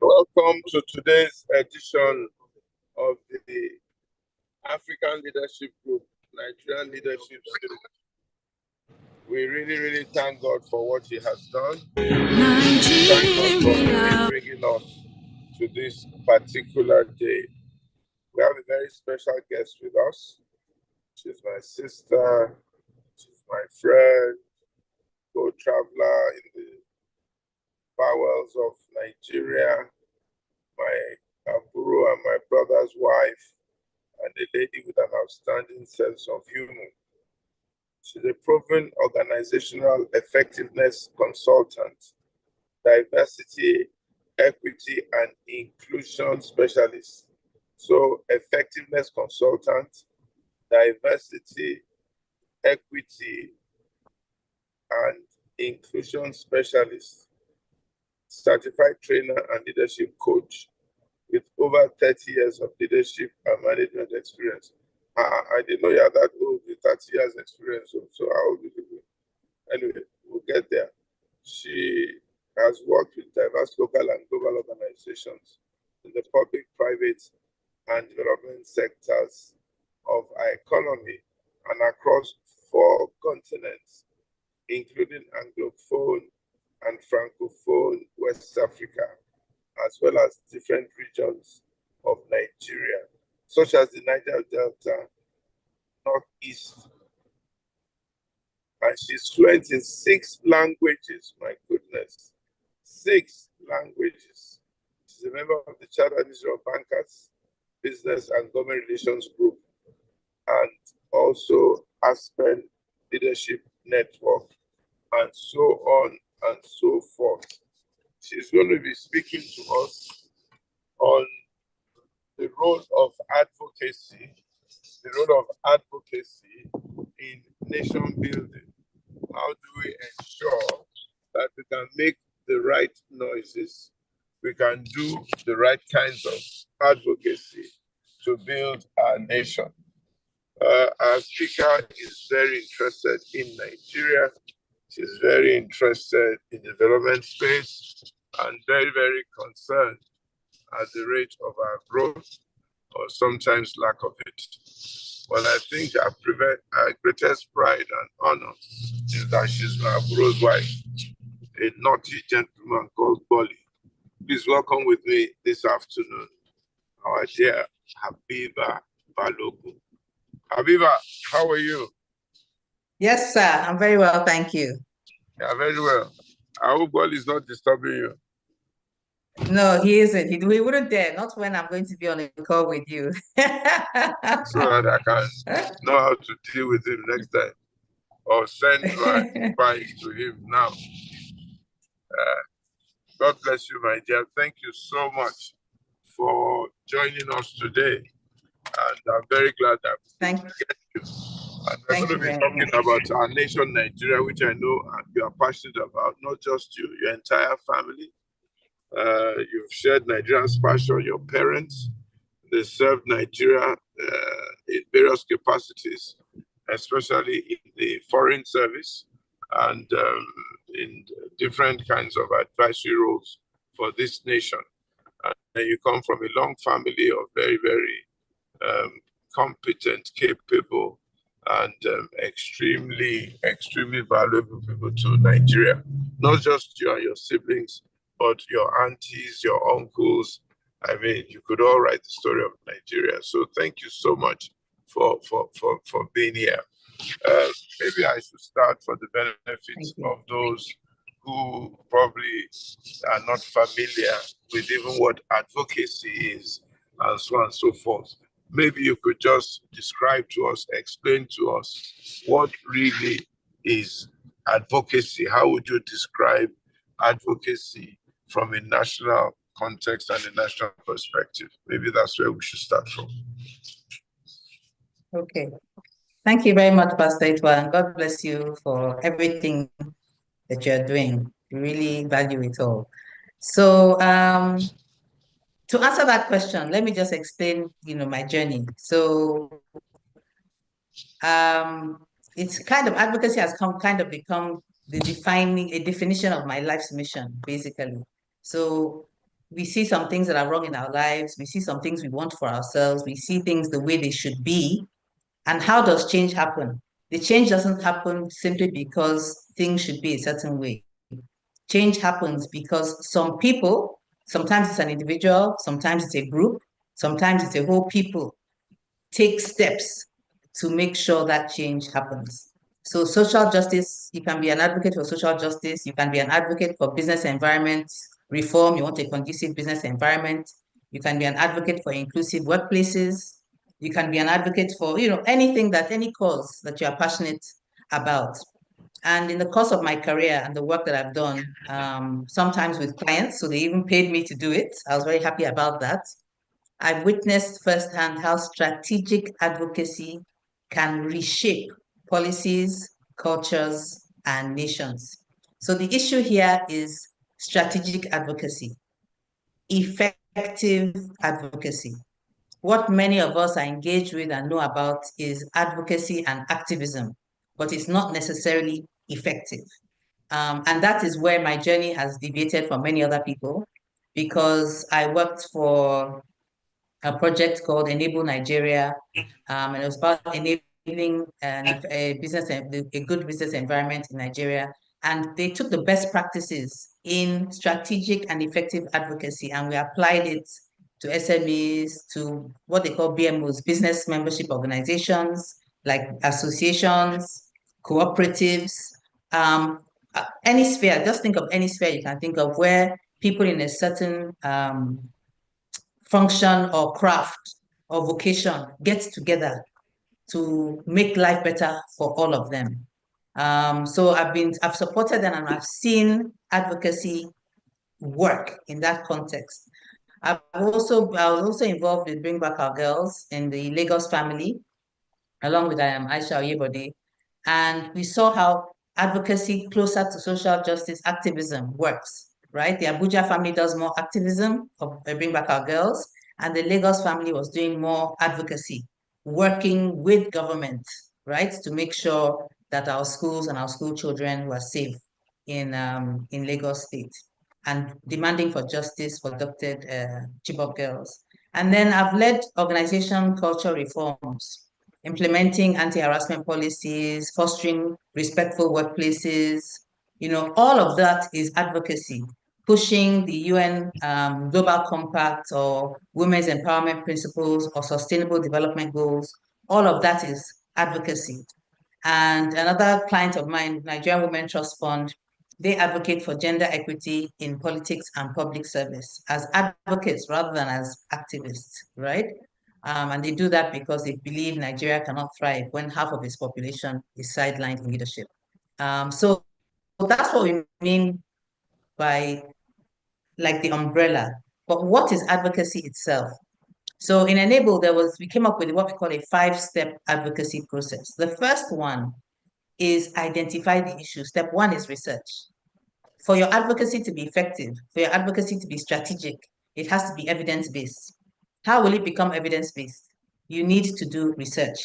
Welcome to today's edition of the African Leadership Group, Nigerian Leadership Series. We really thank God for what He has done. Thank God for bringing us to this particular day. We have a very special guest with us. She's my sister, she's my friend, co-traveler in the bowels of Nigeria, my Aburo and my brother's wife, and a lady with an outstanding sense of humor. She's a proven organizational effectiveness consultant, diversity, equity, and inclusion specialist. So, effectiveness consultant, diversity, equity, and inclusion specialist, certified trainer and leadership coach with over 30 years of leadership and management experience. I didn't know you had that old with 30 years experience, so how old is it? Anyway, we'll get there. She has worked with diverse local and global organizations in the public, private, and development sectors of our economy and across 4 continents, including Anglophone and Francophone West Africa, as well as different regions of Nigeria, such as the Niger Delta, Northeast. And she's fluent in 6 languages, my goodness, 6 languages. She's a member of the Chartered Administration of Bankers, Business and Government Relations Group, and also Aspen Leadership Network, and so on and so forth. She's going to be speaking to us on the role of advocacy, in nation building. How do we ensure that we can make the right noises, we can do the right kinds of advocacy to build our nation? Our speaker is very interested in Nigeria. She's very interested in the development space and very concerned at the rate of our growth or sometimes lack of it. Well, I think our greatest pride and honor is that she's my Aburo's wife, a naughty gentleman called Bolly. Please welcome with me this afternoon our dear Habiba Balogun. Habiba, how are you? Yes, sir. I'm very well, thank you. Yeah, very well. I hope God is not disturbing you. No, he isn't. He wouldn't dare. Not when I'm going to be on a call with you. So that I can know how to deal with him next time, or send my advice to him now. God bless you, my dear. Thank you so much for joining us today. And I'm very glad that we get you. And we're going to be talking about our nation, Nigeria, which I know you are passionate about, not just you, your entire family. You've shared Nigeria's passion, your parents. They served Nigeria in various capacities, especially in the foreign service and in different kinds of advisory roles for this nation. And you come from a long family of very competent, capable, and extremely valuable people to Nigeria. Not just you and your siblings, but your aunties, your uncles. I mean, you could all write the story of Nigeria. So thank you so much for being here. Maybe I should start for the benefits of those who probably are not familiar with even what advocacy is, and so on and so forth. Maybe you could just describe to us, explain to us what really is advocacy. How would you describe advocacy from a national context and a national perspective? Maybe that's where we should start from. Okay. Thank you very much, Pastor Itwa, and God bless you for everything that you're doing. We really value it all. So to answer that question, let me just explain, my journey. So it's kind of, advocacy has become a definition of my life's mission, basically. So we see some things that are wrong in our lives. We see some things we want for ourselves. We see things the way they should be. And how does change happen? The change doesn't happen simply because things should be a certain way. Change happens because some people, sometimes it's an individual, sometimes it's a group, sometimes it's a whole people, take steps to make sure that change happens. So social justice, you can be an advocate for social justice, you can be an advocate for business environment reform, you want a conducive business environment, you can be an advocate for inclusive workplaces, you can be an advocate for, anything that, any cause that you are passionate about. And in the course of my career and the work that I've done, sometimes with clients, so they even paid me to do it. I was very happy about that. I've witnessed firsthand how strategic advocacy can reshape policies, cultures, and nations. So the issue here is strategic advocacy, effective advocacy. What many of us are engaged with and know about is advocacy and activism, but it's not necessarily effective. And that is where my journey has deviated from many other people because I worked for a project called Enable Nigeria, and it was about enabling a business, a good business environment in Nigeria. And they took the best practices in strategic and effective advocacy, and we applied it to SMEs, to what they call BMOs, business membership organizations, like associations, cooperatives, any sphere. Just think of any sphere you can think of where people in a certain function or craft or vocation gets together to make life better for all of them. So I've supported them and I've seen advocacy work in that context. I was also involved with Bring Back Our Girls in the Lagos family, along with Aisha Oyebode, and we saw how advocacy closer to social justice activism works, right? The Abuja family does more activism of Bring Back Our Girls, and the Lagos family was doing more advocacy, working with government, right, to make sure that our schools and our school children were safe in Lagos State and demanding for justice for adopted Chibok girls. And then I've led organization culture reforms, implementing anti-harassment policies, fostering respectful workplaces. All of that is advocacy, pushing the UN Global Compact or Women's Empowerment Principles or Sustainable Development Goals. All of that is advocacy. And another client of mine, Nigerian Women Trust Fund, they advocate for gender equity in politics and public service as advocates rather than as activists, right? And they do that because they believe Nigeria cannot thrive when half of its population is sidelined in leadership. So that's what we mean by like the umbrella. But what is advocacy itself? So in Enable, we came up with what we call a 5-step advocacy process. The first one is identify the issue. Step one is research. For your advocacy to be effective, for your advocacy to be strategic, it has to be evidence-based. How will it become evidence-based? You need to do research.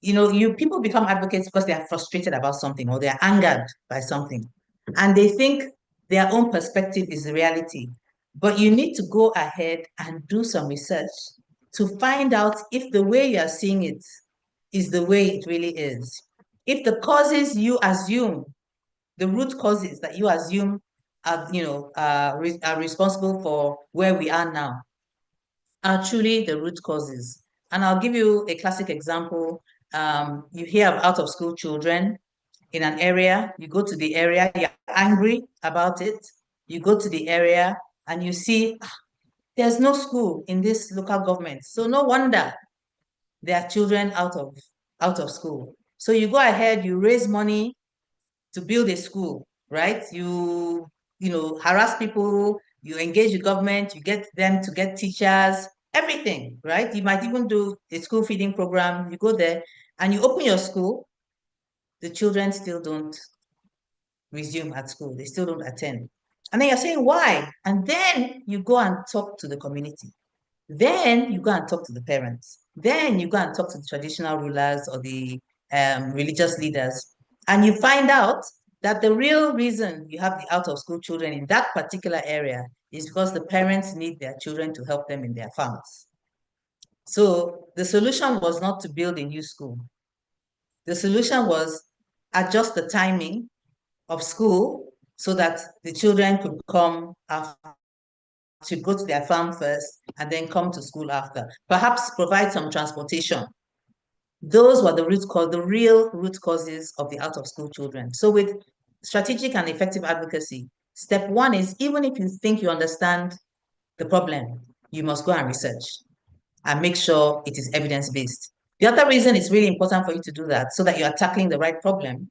You people become advocates because they are frustrated about something or they are angered by something. And they think their own perspective is the reality. But you need to go ahead and do some research to find out if the way you are seeing it is the way it really is. If the causes you assume, the root causes that you assume are responsible for where we are now are truly the root causes. And I'll give you a classic example. You hear of out of school children in an area, you go to the area, you're angry about it, you go to the area and you see there's no school in this local government. So no wonder there are children out of school. So you go ahead, you raise money to build a school, right? Harass people, you engage the government, you get them to get teachers, everything, right? You might even do a school feeding program. You go there and you open your school, the children still don't resume at school. They still don't attend. And then you're saying, why? And then you go and talk to the community. Then you go and talk to the parents. Then you go and talk to the traditional rulers or the religious leaders. And you find out that the real reason you have the out-of-school children in that particular area is because the parents need their children to help them in their farms. So the solution was not to build a new school. The solution was adjust the timing of school so that the children could come after, to go to their farm first and then come to school after. Perhaps provide some transportation. Those were the real root causes of the out-of-school children. So with strategic and effective advocacy, step one is, even if you think you understand the problem, you must go and research and make sure it is evidence-based. The other reason it's really important for you to do that, so that you are tackling the right problem,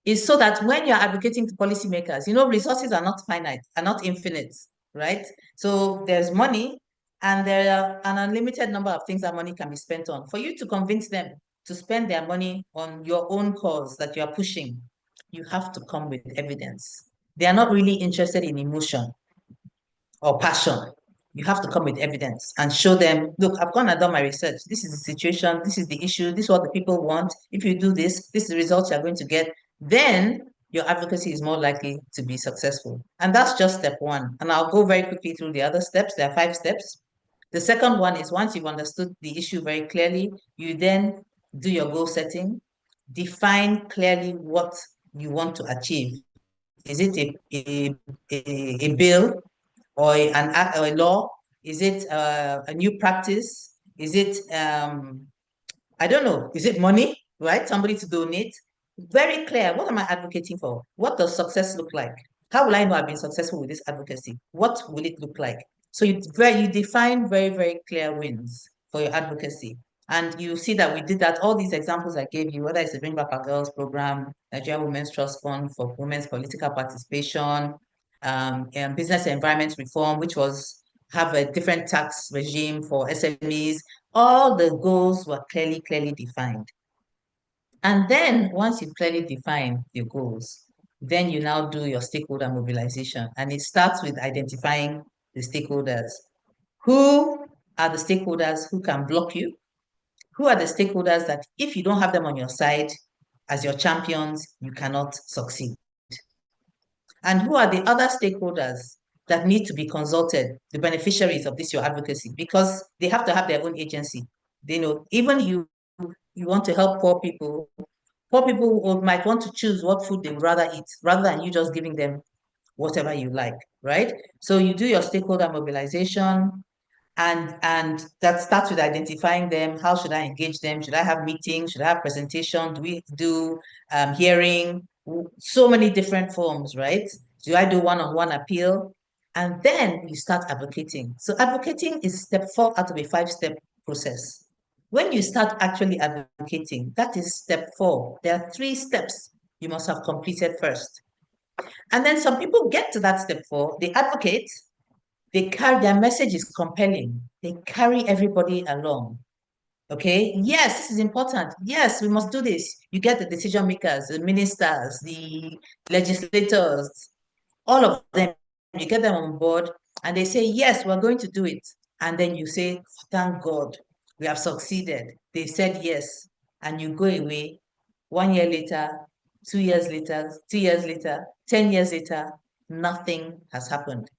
is so that when you're advocating to policymakers, resources are not finite, are not infinite, right? So there's money, and there are an unlimited number of things that money can be spent on. For you to convince them to spend their money on your own cause that you are pushing, you have to come with evidence. They are not really interested in emotion or passion. You have to come with evidence and show them, look, I've gone and done my research. This is the situation. This is the issue. This is what the people want. If you do this, this is the results you're going to get. Then your advocacy is more likely to be successful. And that's just step one. And I'll go very quickly through the other steps. There are 5 steps. The second one is, once you've understood the issue very clearly, you then do your goal setting, define clearly what you want to achieve. Is it a bill, or an act or a law? Is it a new practice? Is it I don't know, is it money, right? Somebody to donate? Very clear. What am I advocating for? What does success look like? How will I know I've been successful with this advocacy? What will it look like? So you define very, very clear wins for your advocacy. And you see that we did that. All these examples I gave you, whether it's the Bring Back Our Girls program, Nigeria Women's Trust Fund for women's political participation, and business environment reform, which was have a different tax regime for SMEs, all the goals were clearly defined. And then once you clearly define your goals, then you now do your stakeholder mobilization. And it starts with identifying the stakeholders. Who are the stakeholders who can block you? Who are the stakeholders that if you don't have them on your side as your champions, you cannot succeed? And who are the other stakeholders that need to be consulted, the beneficiaries of this, your advocacy, because they have to have their own agency. They know, even you want to help poor people might want to choose what food they would rather eat, rather than you just giving them whatever you like, right? So you do your stakeholder mobilization, and that starts with identifying them. How should I engage them? Should I have meetings? Should I have presentation? Do we do hearing? So many different forms, right? Do I do one-on-one appeal? And then you start advocating. So advocating is step 4 out of a 5-step process. When you start actually advocating, that is step 4. There are 3 steps you must have completed first. And then some people get to that step 4, they advocate, their message is compelling. They carry everybody along. Okay. Yes, this is important. Yes, we must do this. You get the decision makers, the ministers, the legislators, all of them. You get them on board, and they say, yes, we're going to do it. And then you say, thank God, we have succeeded. They said yes. And you go away 1 year later, 2 years later, 2 years later, 10 years later, nothing has happened.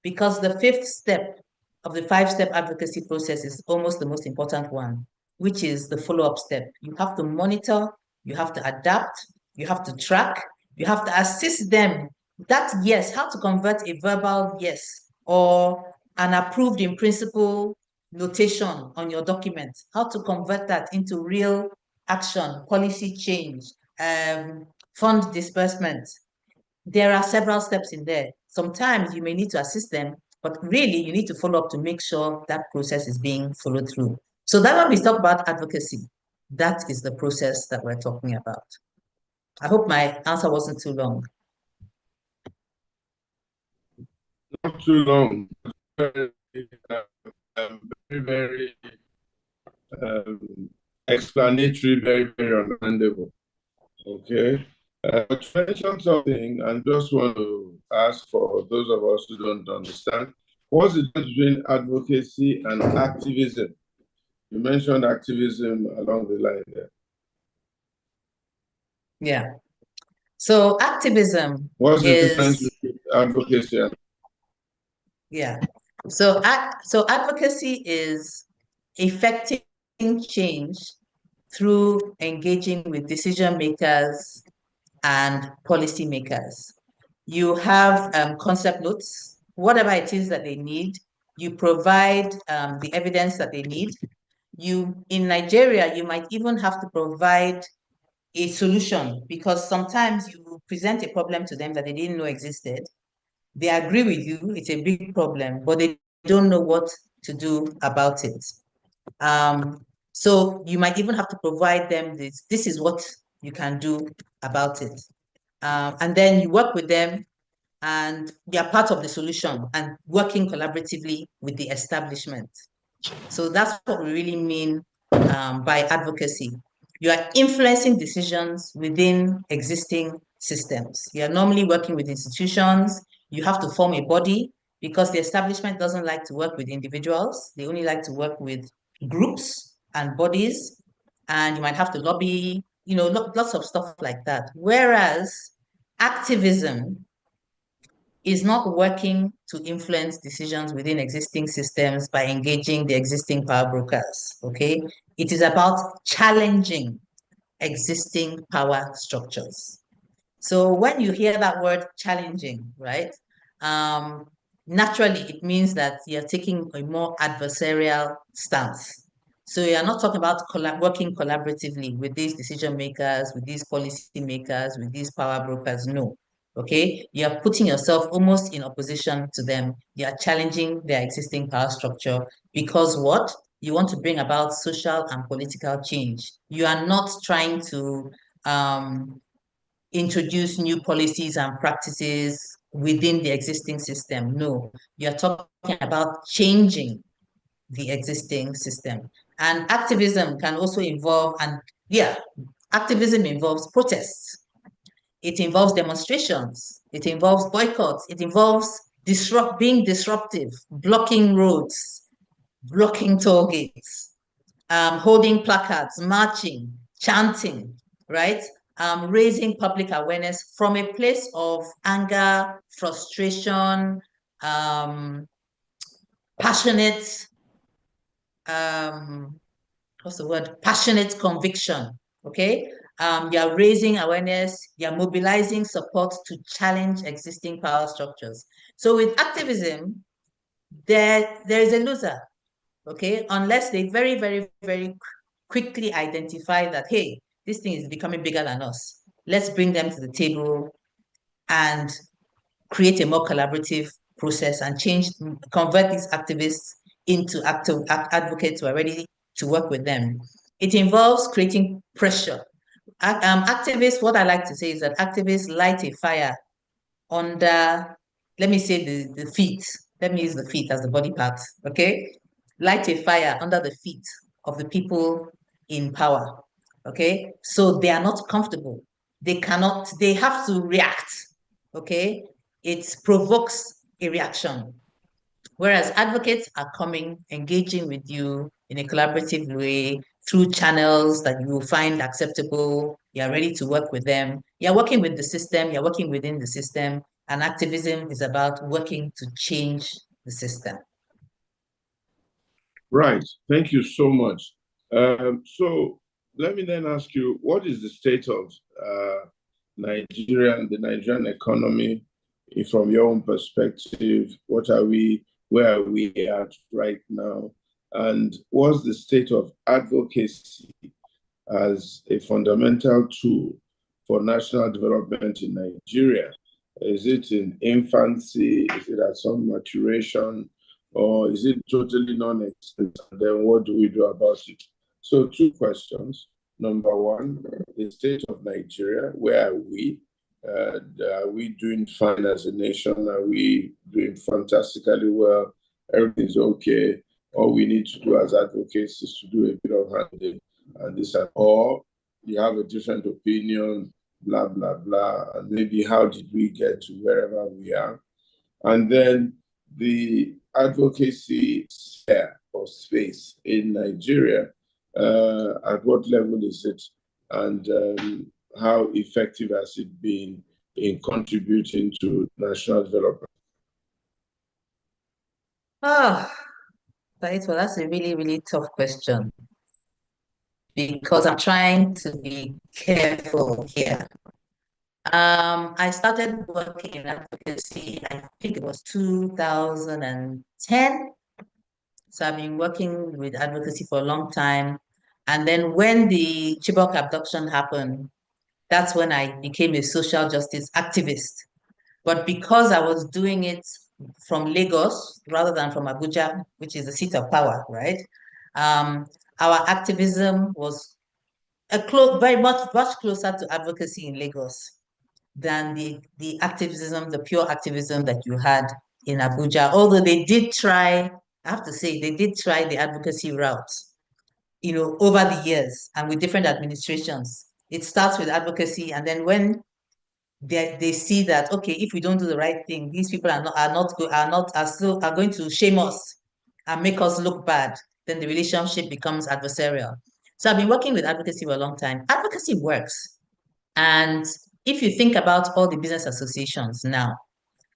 Because the 5th step of the 5-step advocacy process is almost the most important one, which is the follow-up step. You have to monitor, you have to adapt, you have to track, you have to assist them. That yes, how to convert a verbal yes or an approved in principle notation on your document, how to convert that into real action, policy change, fund disbursement. There are several steps in there. Sometimes you may need to assist them, but really you need to follow up to make sure that process is being followed through. So that when we talk about advocacy, that is the process that we're talking about. I hope my answer wasn't too long. Not too long. Very, very explanatory, very understandable. Okay. To mention something, and just want to ask for those of us who don't understand, what's the difference between advocacy and activism? You mentioned activism along the line there. Yeah. So activism What's the difference is, between advocacy and yeah. So advocacy is effecting change through engaging with decision makers and policymakers. You have concept notes, whatever it is that they need. You provide the evidence that they need. In Nigeria, you might even have to provide a solution because sometimes you present a problem to them that they didn't know existed. They agree with you, it's a big problem, but they don't know what to do about it. So you might even have to provide them this is what you can do about it. And then you work with them and they are part of the solution and working collaboratively with the establishment. So that's what we really mean by advocacy. You are influencing decisions within existing systems. You are normally working with institutions. You have to form a body because the establishment doesn't like to work with individuals. They only like to work with groups and bodies. And you might have to lobby, lots of stuff like that. Whereas activism is not working to influence decisions within existing systems by engaging the existing power brokers, okay? It is about challenging existing power structures. So when you hear that word challenging, right, um, naturally it means that you're taking a more adversarial stance. So you're not talking about working collaboratively with these decision makers, with these policy makers, with these power brokers. No. Okay, you're putting yourself almost in opposition to them. You're challenging their existing power structure because what? You want to bring about social and political change. You are not trying to introduce new policies and practices within the existing system. No, you're talking about changing the existing system. And activism can also involve, and yeah, activism involves protests. It involves demonstrations. It involves boycotts. It involves being disruptive, blocking roads, blocking toll gates, holding placards, marching, chanting, right? Raising public awareness from a place of anger, frustration, passionate, um, what's the word? Passionate conviction, okay? You're raising awareness, you're mobilizing support to challenge existing power structures. So with activism, there is a loser, okay? Unless they very, very, very quickly identify that, hey, this thing is becoming bigger than us. Let's bring them to the table and create a more collaborative process and convert these activists into active advocates who are ready to work with them. It involves creating pressure. Activists, what I like to say is that activists light a fire under, let me say the feet. Let me use the feet as the body part, okay? Light a fire under the feet of the people in power, okay? So they are not comfortable. They have to react, okay? It provokes a reaction. Whereas advocates are coming, engaging with you in a collaborative way through channels that you will find acceptable. You're ready to work with them. You're working with the system, you're working within the system, and activism is about working to change the system. Right. Thank you so much. So let me then ask you, what is the state of the Nigerian economy from your own perspective? Where are we at right now? And what's the state of advocacy as a fundamental tool for national development in Nigeria? Is it in infancy? Is it at some maturation? Or is it totally non-existent? And then what do we do about it? So 2 questions. Number one, the state of Nigeria, where are we? Are we doing fine as a nation? Are we doing fantastically well? Everything's okay. All we need to do as advocates is to do a bit of handling and this, or you have a different opinion, blah, blah, blah, and maybe how did we get to wherever we are? And then the advocacy sphere or space in Nigeria, at what level is it? And how effective has it been in contributing to national development? Ah, that's a really, really tough question because I'm trying to be careful here. I started working in advocacy, I think it was 2010. So I've been working with advocacy for a long time. And then when the Chibok abduction happened, that's when I became a social justice activist. But because I was doing it from Lagos rather than from Abuja, which is the seat of power, right? Um, our activism was very much closer to advocacy in Lagos than the activism, the pure activism that you had in Abuja. Although they did try, I have to say, they did try the advocacy route, over the years and with different administrations. It starts with advocacy, and then when they see that, okay, if we don't do the right thing, these people are going to shame us and make us look bad, then the relationship becomes adversarial. So I've been working with advocacy for a long time. Advocacy works. And if you think about all the business associations now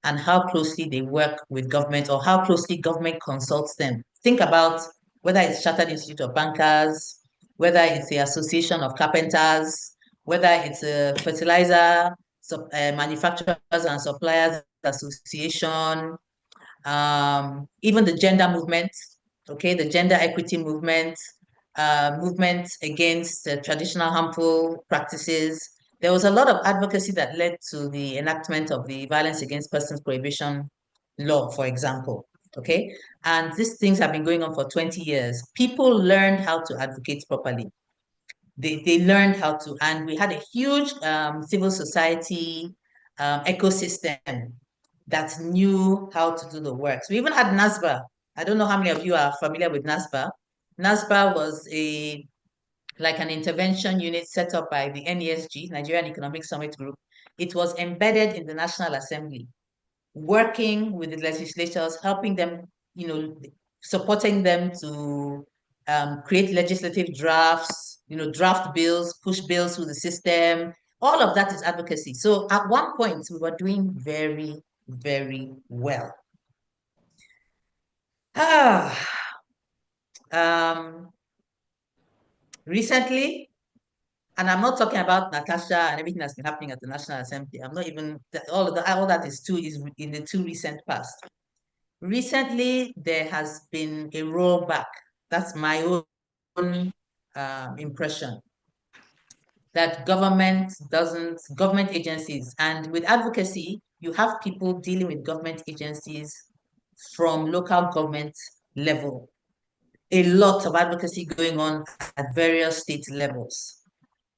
and how closely they work with government or how closely government consults them, think about whether it's Chartered Institute of Bankers, whether it's the Association of Carpenters, whether it's a fertilizer manufacturers and suppliers association, even the gender movement, okay, the gender equity movement, movement against traditional harmful practices. There was a lot of advocacy that led to the enactment of the Violence Against Persons Prohibition Law, for example. Okay, and these things have been going on for 20 years. People learned how to advocate properly. They learned how to, and we had a huge civil society ecosystem that knew how to do the work. So we even had NASBA. I don't know how many of you are familiar with NASBA. NASBA was like an intervention unit set up by the NESG, Nigerian Economic Summit Group. It was embedded in the National Assembly, working with the legislators, helping them, supporting them to create legislative drafts, draft bills, push bills through the system. All of that is advocacy. So at one point, we were doing very, very well. Ah, recently, and I'm not talking about Natasha and everything that's been happening at the National Assembly. I'm not even all that is in the too recent past. Recently, there has been a rollback. That's my own impression that government agencies, and with advocacy, you have people dealing with government agencies from local government level. A lot of advocacy going on at various state levels.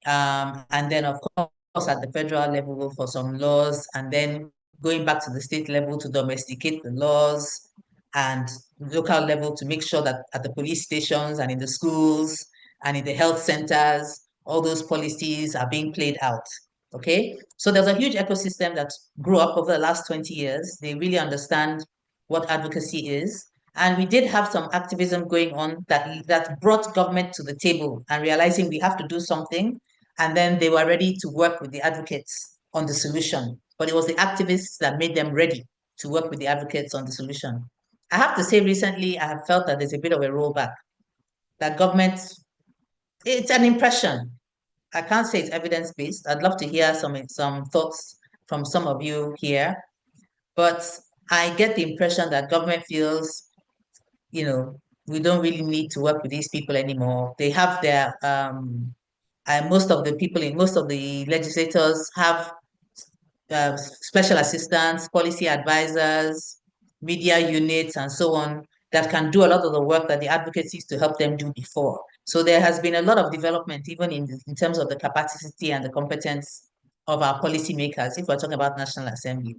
And then, of course, at the federal level for some laws, and then going back to the state level to domesticate the laws, and local level to make sure that at the police stations and in the schools and in the health centers, all those policies are being played out. Okay, so there's a huge ecosystem that grew up over the last 20 years. They really understand what advocacy is. And we did have some activism going on that brought government to the table and realizing we have to do something. And then they were ready to work with the advocates on the solution. But it was the activists that made them ready to work with the advocates on the solution. I have to say, recently, I have felt that there's a bit of a rollback. That government, it's an impression. I can't say it's evidence-based. I'd love to hear some thoughts from some of you here. But I get the impression that government feels, we don't really need to work with these people anymore. They have their most of the legislators have special assistants, policy advisors, media units, and so on that can do a lot of the work that the advocates used to help them do before. So there has been a lot of development, even in terms of the capacity and the competence of our policymakers, if we're talking about National Assembly.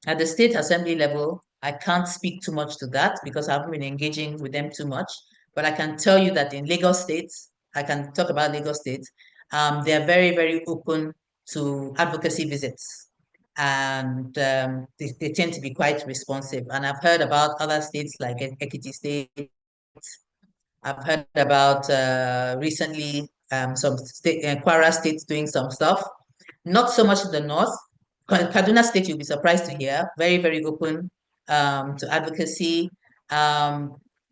At the state assembly level, I can't speak too much to that because I haven't been engaging with them too much. But I can tell you that in Lagos State, I can talk about Lagos State, they're very, very open to advocacy visits. And they tend to be quite responsive. And I've heard about other states like Ekiti State. I've heard about recently some state, Kwara states doing some stuff. Not so much in the north. Kaduna State, you'll be surprised to hear, very, very open to advocacy.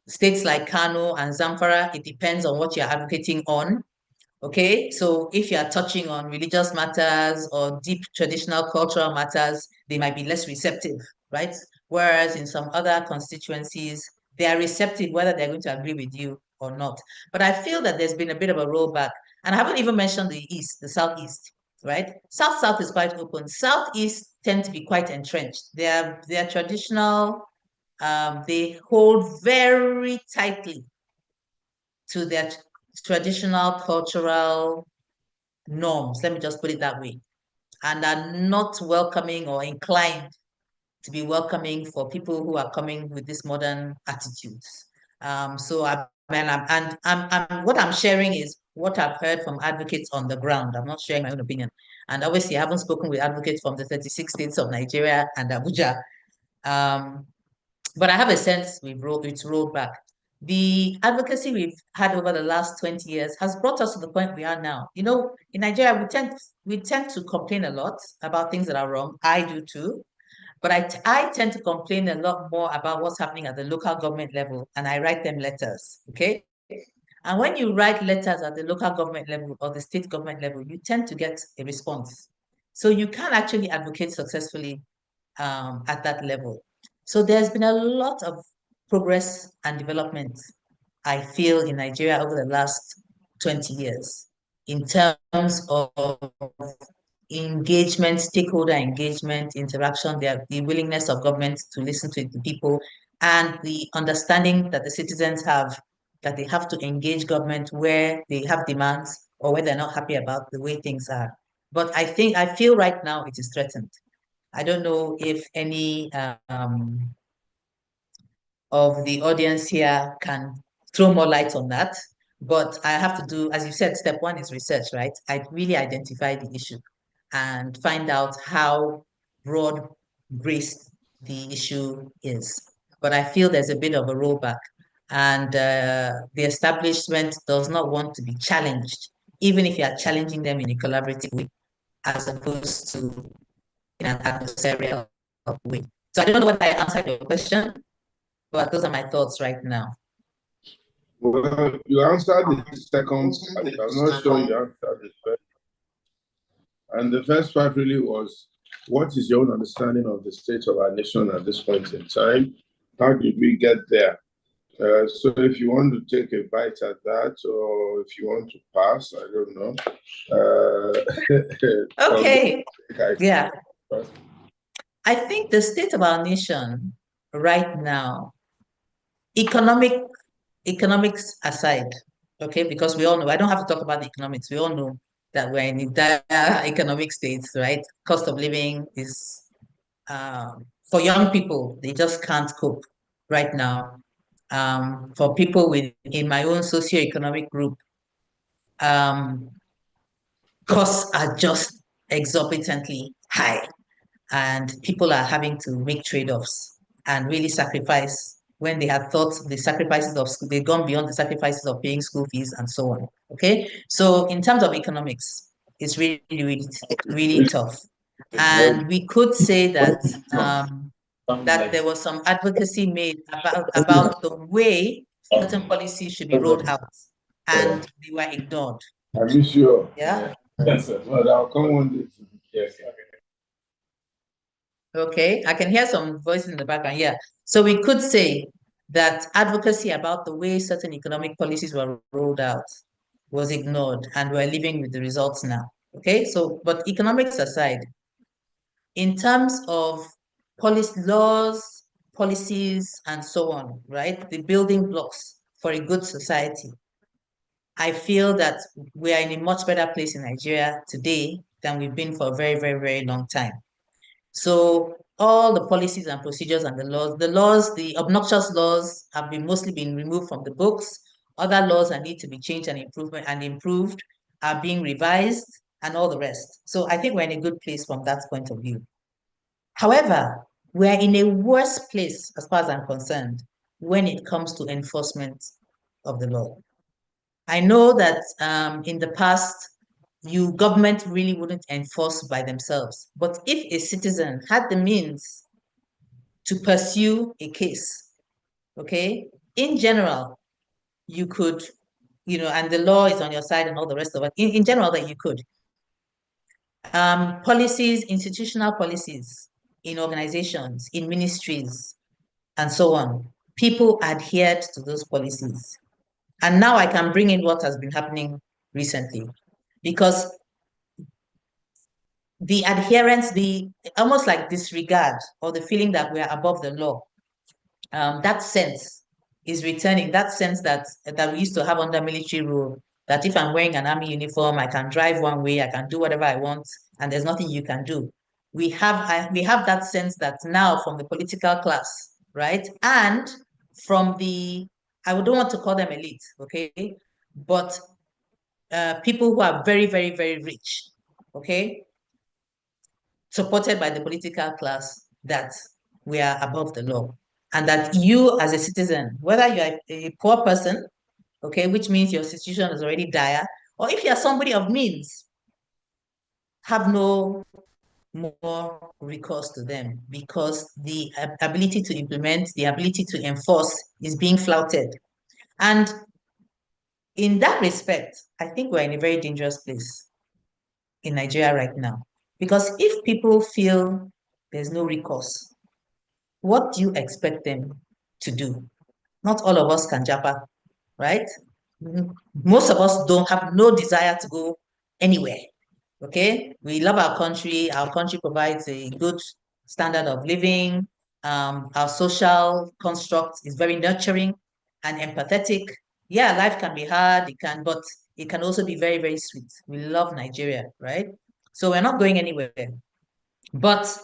States like Kano and Zamfara, it depends on what you're advocating on. Okay, so if you are touching on religious matters or deep traditional cultural matters, they might be less receptive, right? Whereas in some other constituencies, they are receptive whether they're going to agree with you or not. But I feel that there's been a bit of a rollback. And I haven't even mentioned the East, the Southeast, right? South is quite open. Southeast tend to be quite entrenched. They are traditional, they hold very tightly to their traditional cultural norms, let me just put it that way, and are not welcoming or inclined to be welcoming for people who are coming with these modern attitudes. So I mean, what I'm sharing is what I've heard from advocates on the ground. I'm not sharing my own opinion. And obviously, I haven't spoken with advocates from the 36 states of Nigeria and Abuja. Um, but I have a sense it's rolled back. The advocacy we've had over the last 20 years has brought us to the point we are now. You know, in Nigeria, we tend to complain a lot about things that are wrong. I do too. But I tend to complain a lot more about what's happening at the local government level, and I write them letters. Okay. And when you write letters at the local government level or the state government level, you tend to get a response. So you can actually advocate successfully at that level. So there's been a lot of progress and development, I feel, in Nigeria over the last 20 years in terms of engagement, stakeholder engagement, interaction, the willingness of government to listen to the people, and the understanding that the citizens have that they have to engage government where they have demands or where they're not happy about the way things are. But I feel right now it is threatened. I don't know if any of the audience here can throw more light on that, but I have to do, as you said, step one is research, right? I really identify the issue and find out how broad-based the issue is. But I feel there's a bit of a rollback, and the establishment does not want to be challenged, even if you are challenging them in a collaborative way, as opposed to in an adversarial way. So I don't know whether I answered your question, but those are my thoughts right now. Well, you answered the second part. I'm not sure you answered the first. And the first part really was, what is your own understanding of the state of our nation at this point in time? How did we get there? So if you want to take a bite at that, or if you want to pass, I don't know. Okay. Yeah. I think the state of our nation right now, economics aside, okay, because we all know, I don't have to talk about the economics. We all know that we're in dire economic states, right? Cost of living is, for young people, they just can't cope right now. For people in my own socioeconomic group, um, costs are just exorbitantly high, and people are having to make trade-offs and really sacrifice when they had thought the sacrifices of school, they've gone beyond the sacrifices of paying school fees and so on. Okay, so in terms of economics, it's really, really, really tough. And we could say that that there was some advocacy made about the way certain policies should be rolled out, and they were ignored. Are you sure? Yeah. Yes, sir. Well, I'll come one day. Yes, sir. Okay, I can hear some voices in the background. Yeah. So we could say that advocacy about the way certain economic policies were rolled out was ignored, and we're living with the results now. Okay, so but economics aside, in terms of policy laws, policies, and so on, right? The building blocks for a good society. I feel that we are in a much better place in Nigeria today than we've been for a very, very, very long time. So all the policies and procedures and the obnoxious laws have been mostly been removed from the books. Other laws that need to be changed and improved are being revised and all the rest. So I think we're in a good place from that point of view. However, we're in a worse place as far as I'm concerned when it comes to enforcement of the law. I know that in the past, government really wouldn't enforce by themselves. But if a citizen had the means to pursue a case, okay, in general, you could, and the law is on your side and all the rest of it. In general, that you could. Policies, institutional policies in organizations, in ministries, and so on. People adhered to those policies. And now I can bring in what has been happening recently, because the adherence, the almost like disregard or the feeling that we are above the law, that sense is returning. That sense that we used to have under military rule, that if I'm wearing an army uniform, I can drive one way, I can do whatever I want, and there's nothing you can do. We have that sense that now from the political class, right? And from the, I don't want to call them elite, okay, but people who are very, very, very rich, okay, supported by the political class, that we are above the law. And that you as a citizen, whether you're a poor person, okay, which means your situation is already dire, or if you're somebody of means, have no more recourse to them, because the ability to implement, the ability to enforce is being flouted. And in that respect, I think we're in a very dangerous place in Nigeria right now. Because if people feel there's no recourse, what do you expect them to do? Not all of us can japa, right? Most of us don't have no desire to go anywhere. Okay, we love our country. Our country provides a good standard of living. Our social construct is very nurturing and empathetic. Yeah, life can be hard. But it can also be very, very sweet. We love Nigeria, right? So we're not going anywhere. But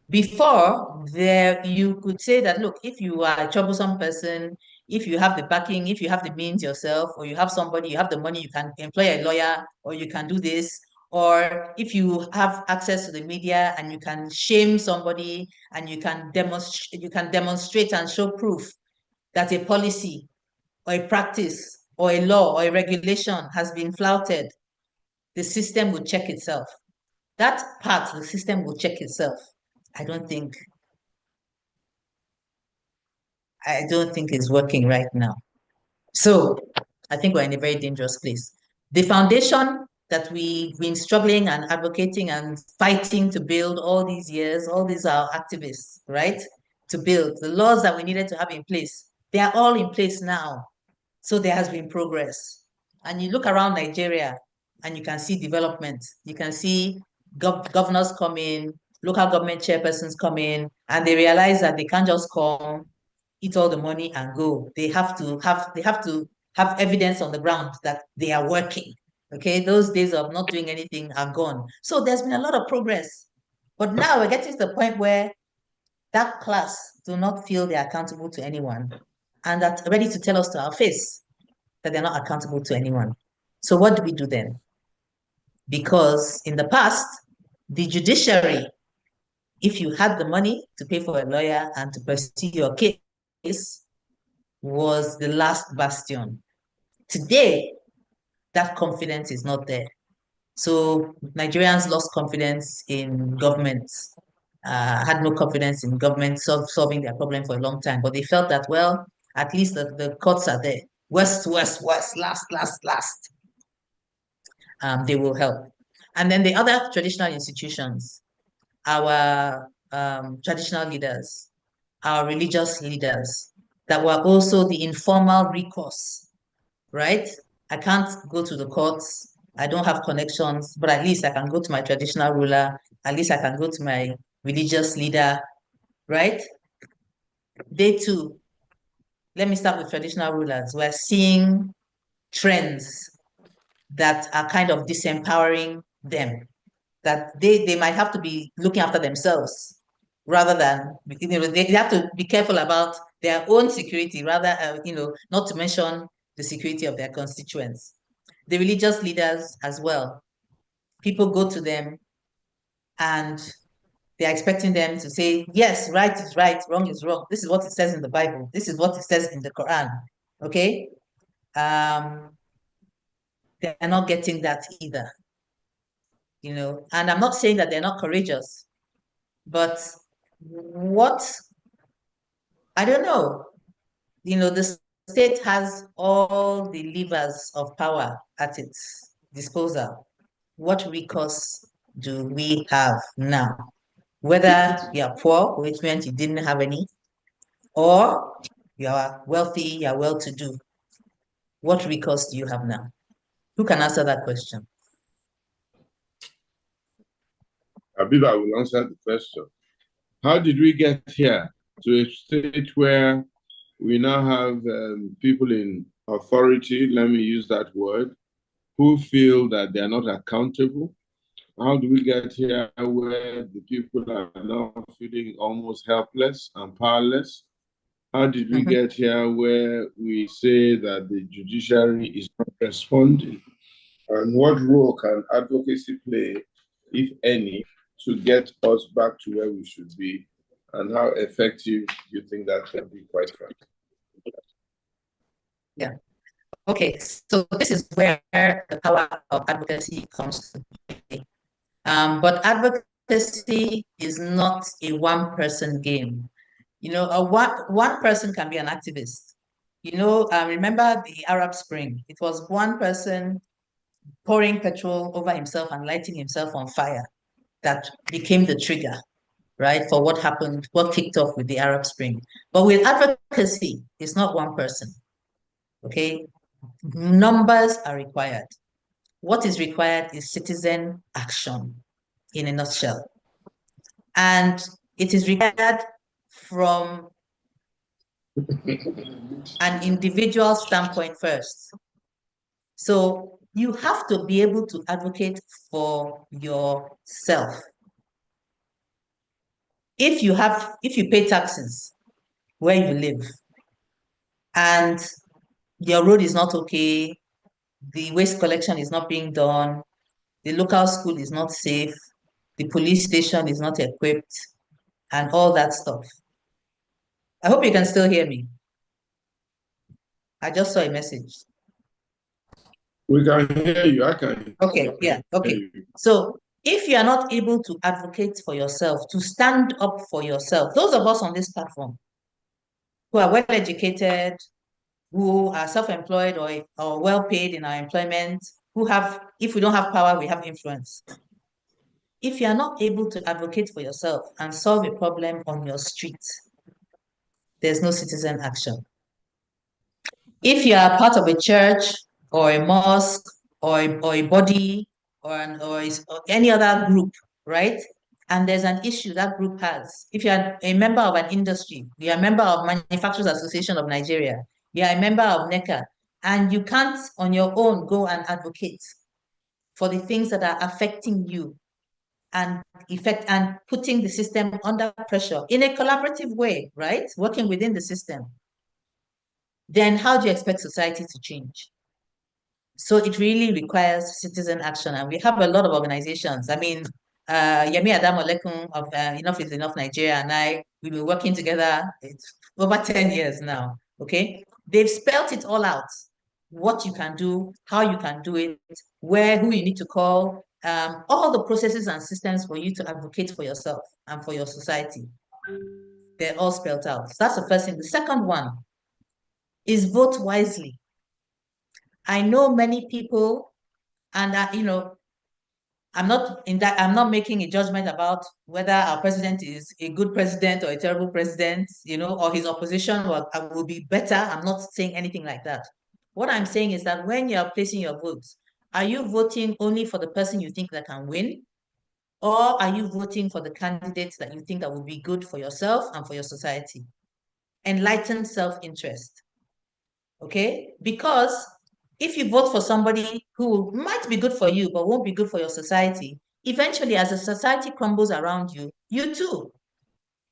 before, there you could say that, look, if you are a troublesome person, if you have the backing, if you have the means yourself, or you have somebody, you have the money, you can employ a lawyer, or you can do this, or if you have access to the media and you can shame somebody and you can demonstrate and show proof that a policy or a practice or a law or a regulation has been flouted, the system will check itself. That part, the system will check itself. I don't think I don't think it's working right now. So I think we're in a very dangerous place. The foundation that we've been struggling and advocating and fighting to build all these years, all these are activists, right? To build the laws that we needed to have in place. They are all in place now. So there has been progress. And you look around Nigeria and you can see development. You can see governors come in, local government chairpersons come in, and they realize that they can't just come, eat all the money and go. They have to have evidence on the ground that they are working. Okay, those days of not doing anything are gone. So there's been a lot of progress. But now we're getting to the point where that class do not feel they're accountable to anyone and that are ready to tell us to our face that they're not accountable to anyone. So what do we do then? Because in the past, the judiciary, if you had the money to pay for a lawyer and to pursue your case, was the last bastion. Today, that confidence is not there. So Nigerians lost confidence in government, had no confidence in government solving their problem for a long time. But they felt that, well, at least the courts are there. West, west, west, last, last, last. They will help. And then the other traditional institutions, our traditional leaders, our religious leaders, that were also the informal recourse, right? I can't go to the courts. I don't have connections, but at least I can go to my traditional ruler. At least I can go to my religious leader, right? They too, let me start with traditional rulers. We're seeing trends that are kind of disempowering them, that they might have to be looking after themselves rather than, they have to be careful about their own security rather, not to mention the security of their constituents. The religious leaders as well. People go to them and they're expecting them to say, yes, right is right, wrong is wrong. This is what it says in the Bible. This is what it says in the Quran. Okay? Um, they're not getting that either. And I'm not saying that they're not courageous, but I don't know. The state has all the levers of power at its disposal. What recourse do we have now? Whether you're poor, which meant you didn't have any, or you're wealthy, you're well-to-do, what recourse do you have now? Who can answer that question? Habiba will answer the question. How did we get here to a state where we now have people in authority, let me use that word, who feel that they are not accountable? How do we get here where the people are now feeling almost helpless and powerless? How did we get here where we say that the judiciary is not responding? And what role can advocacy play, if any, to get us back to where we should be? And how effective do you think that can be, quite frankly? Yeah. Okay, so this is where the power of advocacy comes to play. But advocacy is not a one-person game. One person can be an activist. Remember the Arab Spring? It was one person pouring petrol over himself and lighting himself on fire that became the trigger, right, for what happened, what kicked off with the Arab Spring. But with advocacy, it's not one person, okay? Numbers are required. What is required is citizen action in a nutshell. And it is required from an individual standpoint first. So you have to be able to advocate for yourself. If you pay taxes where you live and your road is not okay, the waste collection is not being done, the local school is not safe, the police station is not equipped, and all that stuff. I hope you can still hear me. I just saw a message. We can hear you. I can. Okay, yeah, okay. So if you are not able to advocate for yourself, to stand up for yourself, those of us on this platform who are well educated, who are self-employed or well paid in our employment, if we don't have power, we have influence. If you are not able to advocate for yourself and solve a problem on your street, there's no citizen action. If you are part of a church or a mosque or a body or any other group, right? And there's an issue that group has. If you're a member of an industry, you're a member of Manufacturers Association of Nigeria, you're a member of NECA, and you can't on your own go and advocate for the things that are affecting you and putting the system under pressure in a collaborative way, right? Working within the system. Then how do you expect society to change? So it really requires citizen action, and we have a lot of organizations. I mean, Yemi Adamolekun of Enough is Enough Nigeria and we've been working together over 10 years now, okay? They've spelt it all out, what you can do, how you can do it, who you need to call, all the processes and systems for you to advocate for yourself and for your society. They're all spelled out. So that's the first thing. The second one is vote wisely. I know many people, and I'm not making a judgment about whether our president is a good president or a terrible president, or his opposition will be better. I'm not saying anything like that. What I'm saying is that when you're placing your votes, are you voting only for the person you think that can win? Or are you voting for the candidates that you think that will be good for yourself and for your society? Enlightened self-interest. Okay? Because if you vote for somebody who might be good for you but won't be good for your society, eventually as the society crumbles around you, you too,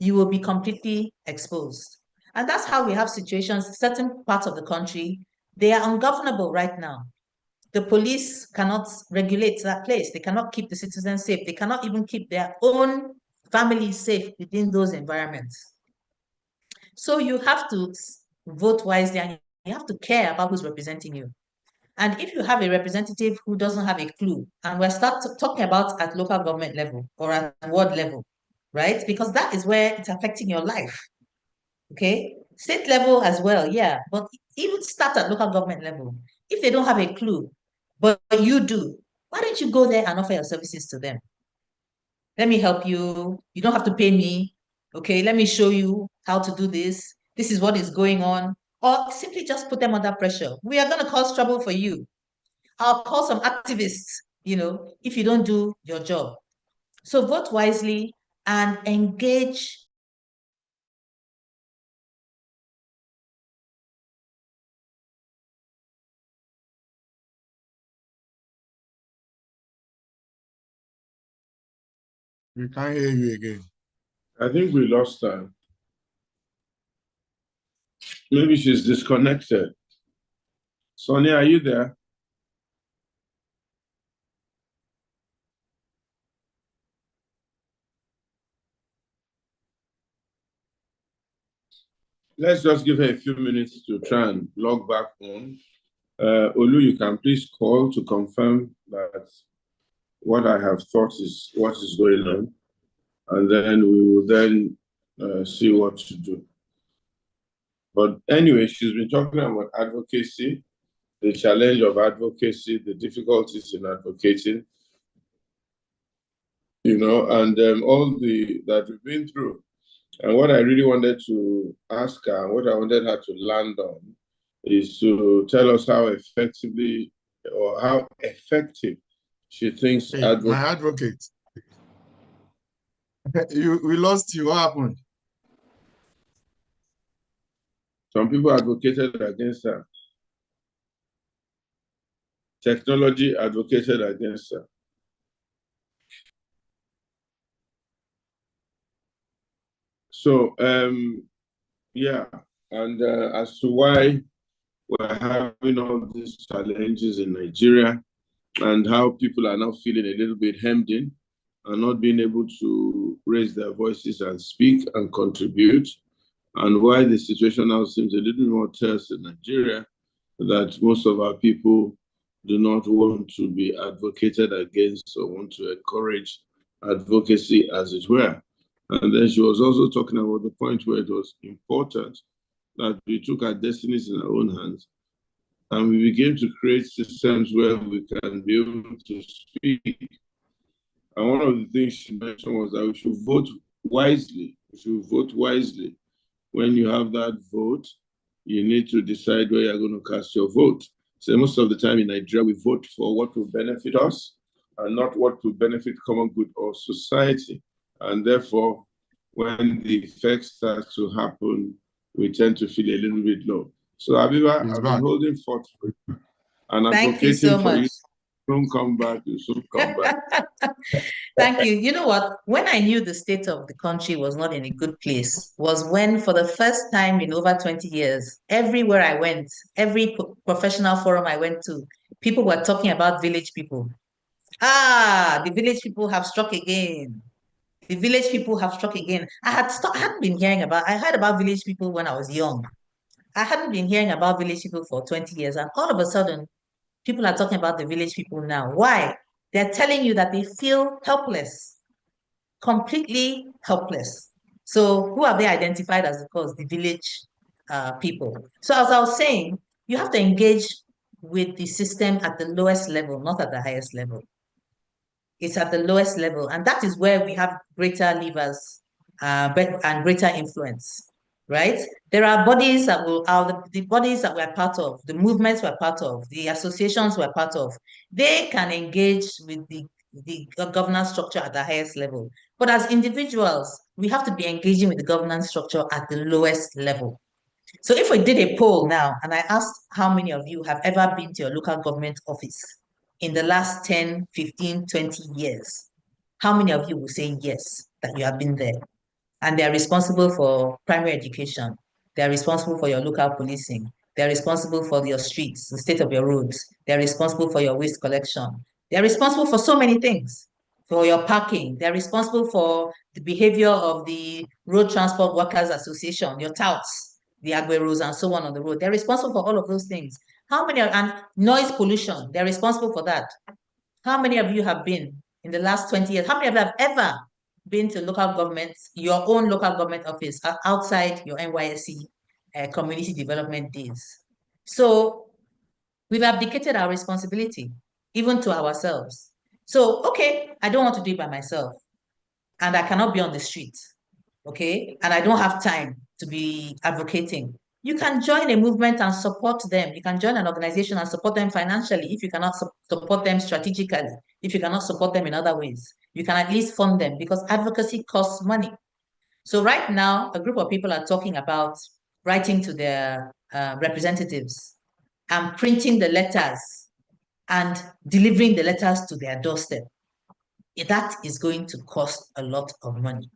you will be completely exposed. And that's how we have situations, certain parts of the country, they are ungovernable right now. The police cannot regulate that place. They cannot keep the citizens safe. They cannot even keep their own families safe within those environments. So you have to vote wisely and you have to care about who's representing you. And if you have a representative who doesn't have a clue, and we're talking about at local government level or at ward level, right? Because that is where it's affecting your life. Okay, state level as well, yeah. But even start at local government level. If they don't have a clue, but you do, why don't you go there and offer your services to them? Let me help you. You don't have to pay me. Okay, let me show you how to do this. This is what is going on. Or simply just put them under pressure. We are going to cause trouble for you. I'll call some activists, if you don't do your job. So vote wisely and engage. We can't hear you again. I think we lost her. Maybe she's disconnected. Sonia, are you there? Let's just give her a few minutes to try and log back on. Olu, you can please call to confirm that what I have thought is what is going on, and then we will then see what to do. But anyway, she's been talking about advocacy, the challenge of advocacy, the difficulties in advocating, and all that we've been through. And what I really wanted to ask her, what I wanted her to land on, is to tell us how effectively or how effective she thinks my advocate. We lost you. What happened? Some people advocated against her. Technology advocated against her. So, yeah, and as to why we're having all these challenges in Nigeria and how people are now feeling a little bit hemmed in and not being able to raise their voices and speak and contribute, and why the situation now seems a little more tense in Nigeria, that most of our people do not want to be advocated against or want to encourage advocacy, as it were. And then she was also talking about the point where it was important that we took our destinies in our own hands and we began to create systems where we can be able to speak. And one of the things she mentioned was that we should vote wisely. We should vote wisely. When you have that vote, you need to decide where you're going to cast your vote. So most of the time in Nigeria, we vote for what will benefit us and not what will benefit common good or society. And therefore, when the effects start to happen, we tend to feel a little bit low. So Habiba, I've been holding forth for you and advocating for you. Soon come back, you soon come back. Thank you. You know what? When I knew the state of the country was not in a good place was when, for the first time in over 20 years, everywhere I went, every professional forum I went to, people were talking about village people. The village people have struck again. The village people have struck again. I hadn't been hearing about, I heard about village people when I was young. I hadn't been hearing about village people for 20 years. And all of a sudden, people are talking about the village people now. Why? They're telling you that they feel helpless, completely helpless. So who have they identified as the cause? The village people. So as I was saying, you have to engage with the system at the lowest level, not at the highest level. It's at the lowest level. And that is where we have greater levers and greater influence, right? There are bodies that the bodies that we're part of, the movements we're part of, the associations we're part of, they can engage with the governance structure at the highest level. But as individuals, we have to be engaging with the governance structure at the lowest level. So if we did a poll now, and I asked how many of you have ever been to your local government office in the last 10, 15, 20 years, how many of you will say yes, that you have been there? And they're responsible for primary education. They're responsible for your local policing. They're responsible for your streets, the state of your roads. They're responsible for your waste collection. They're responsible for so many things, for your parking. They're responsible for the behavior of the Road Transport Workers Association, your touts, the Agberos, and so on the road. They're responsible for all of those things. How many and noise pollution, they're responsible for that. How many of you have been in the last 20 years? How many of you have ever been to local governments, your own local government office outside your NYSC community development days? So we've abdicated our responsibility, even to ourselves. So, okay, I don't want to do it by myself, and I cannot be on the street, okay? And I don't have time to be advocating. You can join a movement and support them. You can join an organization and support them financially if you cannot support them strategically, if you cannot support them in other ways. You can at least fund them because advocacy costs money. So right now, a group of people are talking about writing to their representatives and printing the letters and delivering the letters to their doorstep. That is going to cost a lot of money.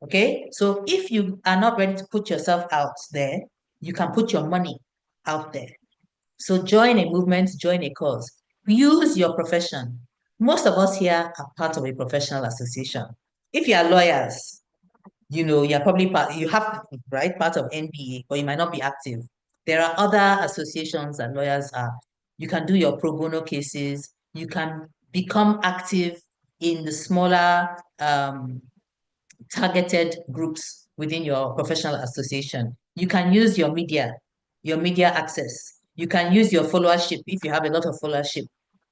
Okay, so if you are not ready to put yourself out there, you can put your money out there. So join a movement, join a cause. Use your profession. Most of us here are part of a professional association. If you are lawyers, you're probably you have, right, part of NBA, but you might not be active. There are other associations that lawyers are. You can do your pro bono cases. You can become active in the smaller targeted groups within your professional association. You can use your media access. You can use your followership if you have a lot of followership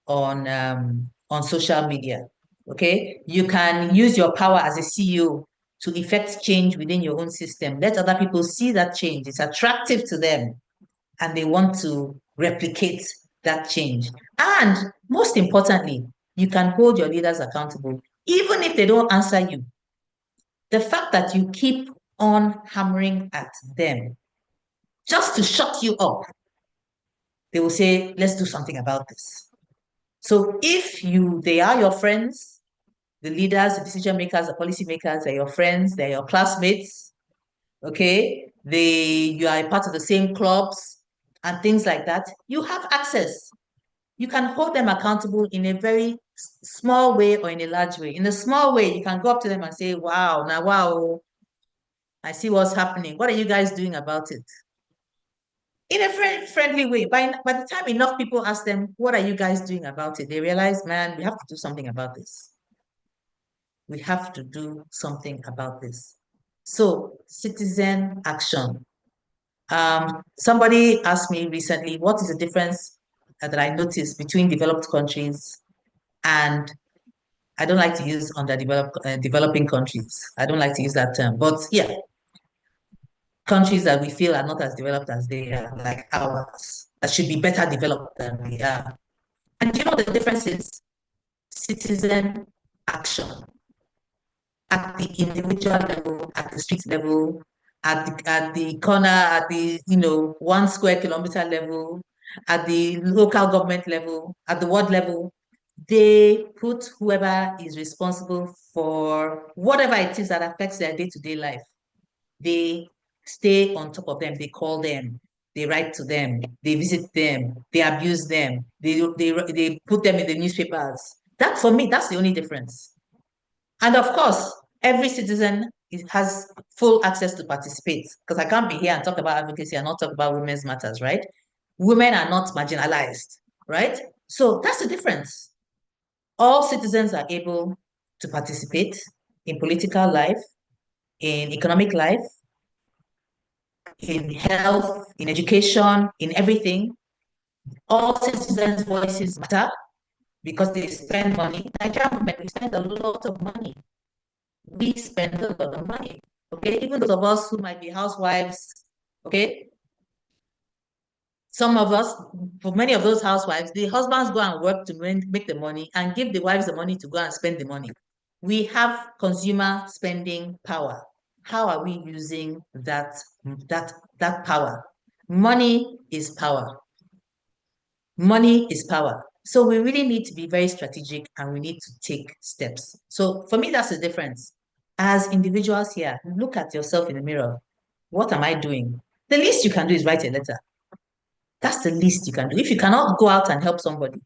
on social media. Okay, you can use your power as a CEO to effect change within your own system. Let other people see that change. It's attractive to them, and they want to replicate that change. And most importantly, you can hold your leaders accountable, even if they don't answer you. The fact that you keep on hammering at them just to shut you up, they will say, let's do something about this. So if they are your friends, the leaders, the decision makers, the policy makers, they're your friends, they're your classmates, okay? You are a part of the same clubs and things like that, you have access. You can hold them accountable in a very small way or in a large way. In a small way, you can go up to them and say, wow, now, wow, I see what's happening. What are you guys doing about it? In a very friendly way. By the time enough people ask them, what are you guys doing about it? They realize, man, we have to do something about this. We have to do something about this. So, citizen action. Somebody asked me recently, what is the difference that I noticed between developed countries and I don't like to use underdeveloped developing countries. I don't like to use that term, but yeah, countries that we feel are not as developed as they are, like ours, that should be better developed than we are. And you know the difference is citizen action at the individual level, at the street level, at the corner, at the 1 square kilometer level, at the local government level, at the ward level. They put whoever is responsible for whatever it is that affects their day-to-day life. They stay on top of them. They call them. They write to them. They visit them. They abuse them. They put them in the newspapers. That, for me, that's the only difference. And of course, every citizen has full access to participate, because I can't be here and talk about advocacy and not talk about women's matters, right? Women are not marginalized, right? So that's the difference. All citizens are able to participate in political life, in economic life, in health, in education, in everything. All citizens' voices matter because they spend money. Nigerian women, we spend a lot of money. We spend a lot of money. Okay, even those of us who might be housewives, okay. Some of us, for many of those housewives, the husbands go and work to make the money and give the wives the money to go and spend the money. We have consumer spending power. How are we using that power? Money is power. Money is power. So we really need to be very strategic and we need to take steps. So for me, that's the difference. As individuals here, look at yourself in the mirror. What am I doing? The least you can do is write a letter. That's the least you can do. If you cannot go out and help somebody,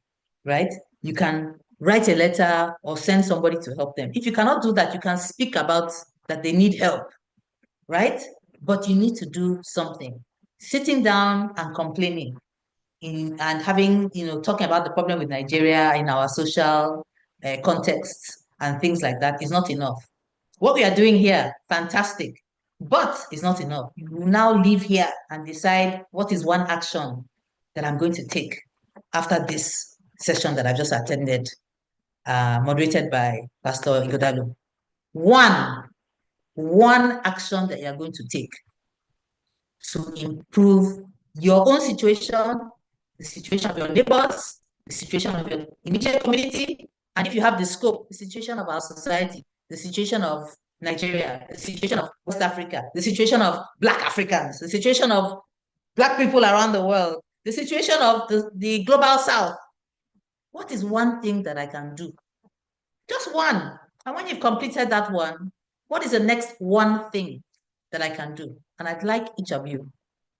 right? You can write a letter or send somebody to help them. If you cannot do that, you can speak about that they need help, right? But you need to do something. Sitting down and complaining and having, talking about the problem with Nigeria in our social context and things like that is not enough. What we are doing here, fantastic, but it's not enough. You will now live here and decide what is one action that I'm going to take after this session that I just attended, moderated by Pastor Igodalu. One action that you're going to take to improve your own situation, the situation of your neighbors, the situation of your immediate community, and if you have the scope, the situation of our society, the situation of Nigeria, the situation of West Africa, the situation of Black Africans, the situation of Black people around the world, the situation of the global South. What is one thing that I can do? Just one. And when you've completed that one, what is the next one thing that I can do? And I'd like each of you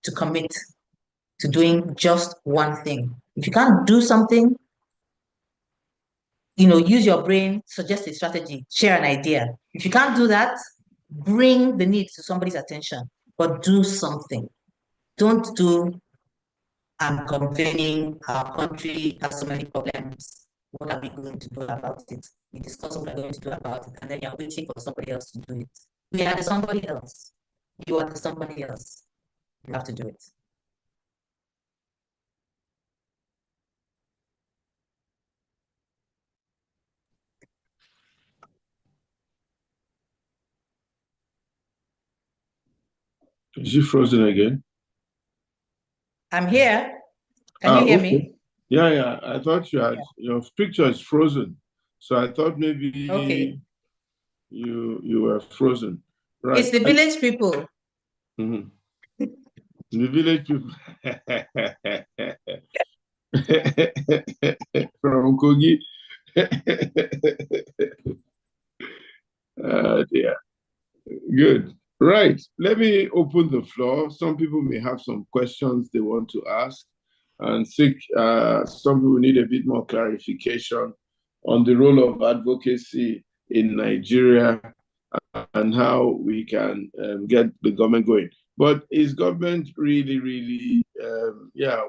to commit to doing just one thing. If you can't do something, use your brain, suggest a strategy, share an idea. If you can't do that, bring the need to somebody's attention, but do something. Don't do, I'm complaining, our country has so many problems. What are we going to do about it? We discuss what we're going to do about it, and then you're waiting for somebody else to do it. We are the somebody else. You are the somebody else. You have to do it. Is she frozen again? I'm here. Can you hear me? Yeah. I thought your picture is frozen. So I thought maybe you were frozen. Right. It's the village people. Mm-hmm. The village people. From Kogi. Dear. Good. Right. Let me open the floor. Some people may have some questions they want to ask, and some people need a bit more clarification on the role of advocacy in Nigeria and how we can get the government going. But is government really,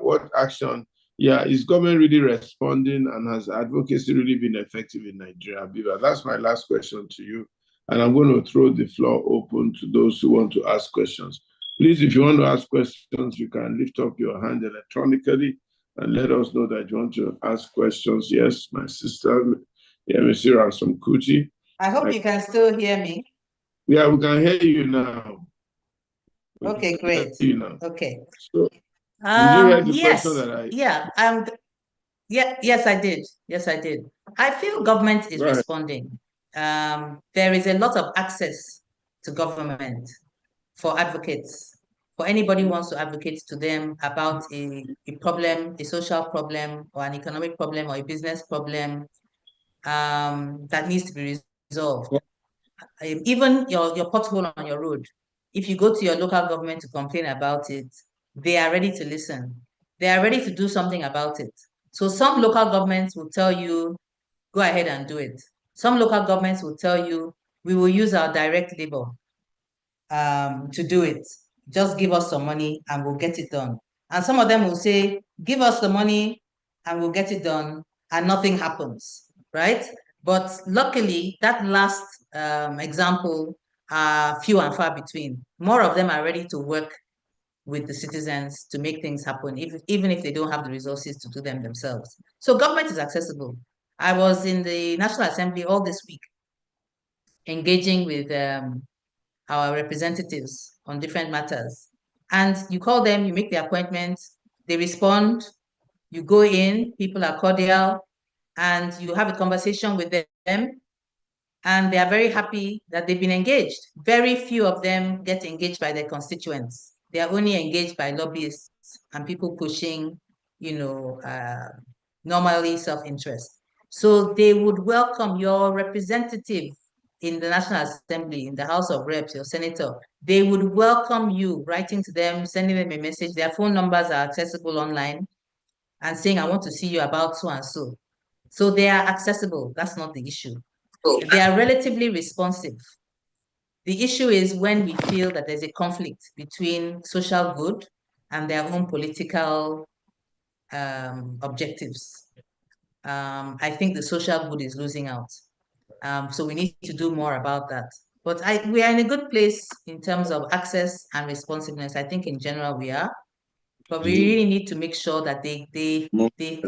what action? Yeah, is government really responding, and has advocacy really been effective in Nigeria? Habiba, that's my last question to you. And I'm going to throw the floor open to those who want to ask questions. Please, if you want to ask questions, you can lift up your hand electronically and let us know that you want to ask questions. Yes, my sister, Mr. Ransom Kuti. I hope you can still hear me. Yeah, we can hear you now. Okay, great. Okay. So, did you hear the question that yes, I did. Yes, I did. I feel government is responding. There is a lot of access to government for advocates, for anybody who wants to advocate to them about a problem, a social problem, or an economic problem, or a business problem that needs to be resolved. Even your pothole on your road, if you go to your local government to complain about it, they are ready to listen. They are ready to do something about it. So some local governments will tell you, go ahead and do it. Some local governments will tell you, we will use our direct labor to do it. Just give us some money and we'll get it done. And some of them will say, give us the money and we'll get it done, and nothing happens, right? But luckily, that last example are few and far between. More of them are ready to work with the citizens to make things happen, even if they don't have the resources to do them themselves. So government is accessible. I was in the National Assembly all this week, engaging with our representatives on different matters. And you call them, you make the appointment, they respond, you go in, people are cordial, and you have a conversation with them, and they are very happy that they've been engaged. Very few of them get engaged by their constituents. They are only engaged by lobbyists and people pushing, normally self-interest. So they would welcome your representative in the National Assembly, in the House of Reps, your senator. They would welcome you, writing to them, sending them a message. Their phone numbers are accessible online, and saying, I want to see you about so and so. So they are accessible. That's not the issue. They are relatively responsive. The issue is when we feel that there's a conflict between social good and their own political objectives. I think the social good is losing out. So we need to do more about that. But we are in a good place in terms of access and responsiveness. I think in general we are. But we really need to make sure that they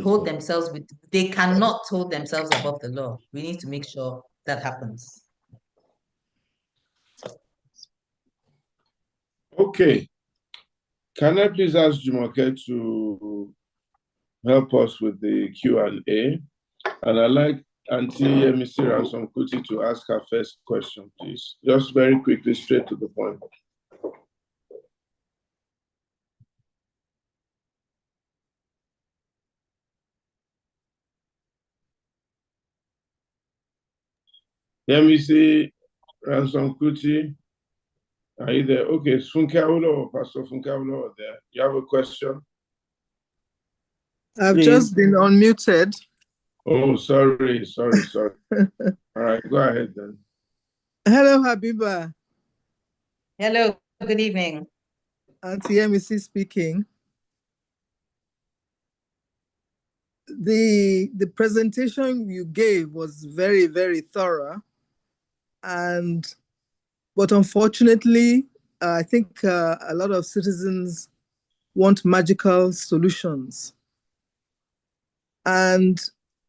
hold themselves they cannot hold themselves above the law. We need to make sure that happens. Okay. Can I please ask Jumoke to help us with the Q&A? And I'd like Auntie Yemisi Ransom Kuti to ask her first question, please. Just very quickly, straight to the point. Yemisi Ransom Kuti, are you there? Okay, Funke Awolowo, Pastor Funke Awolowo there. You have a question? I've Please. just been unmuted. Oh, sorry. All right, go ahead then. Hello, Habiba. Hello, good evening. Auntie Yemisi speaking. The presentation you gave was very, very thorough. But unfortunately, I think a lot of citizens want magical solutions. And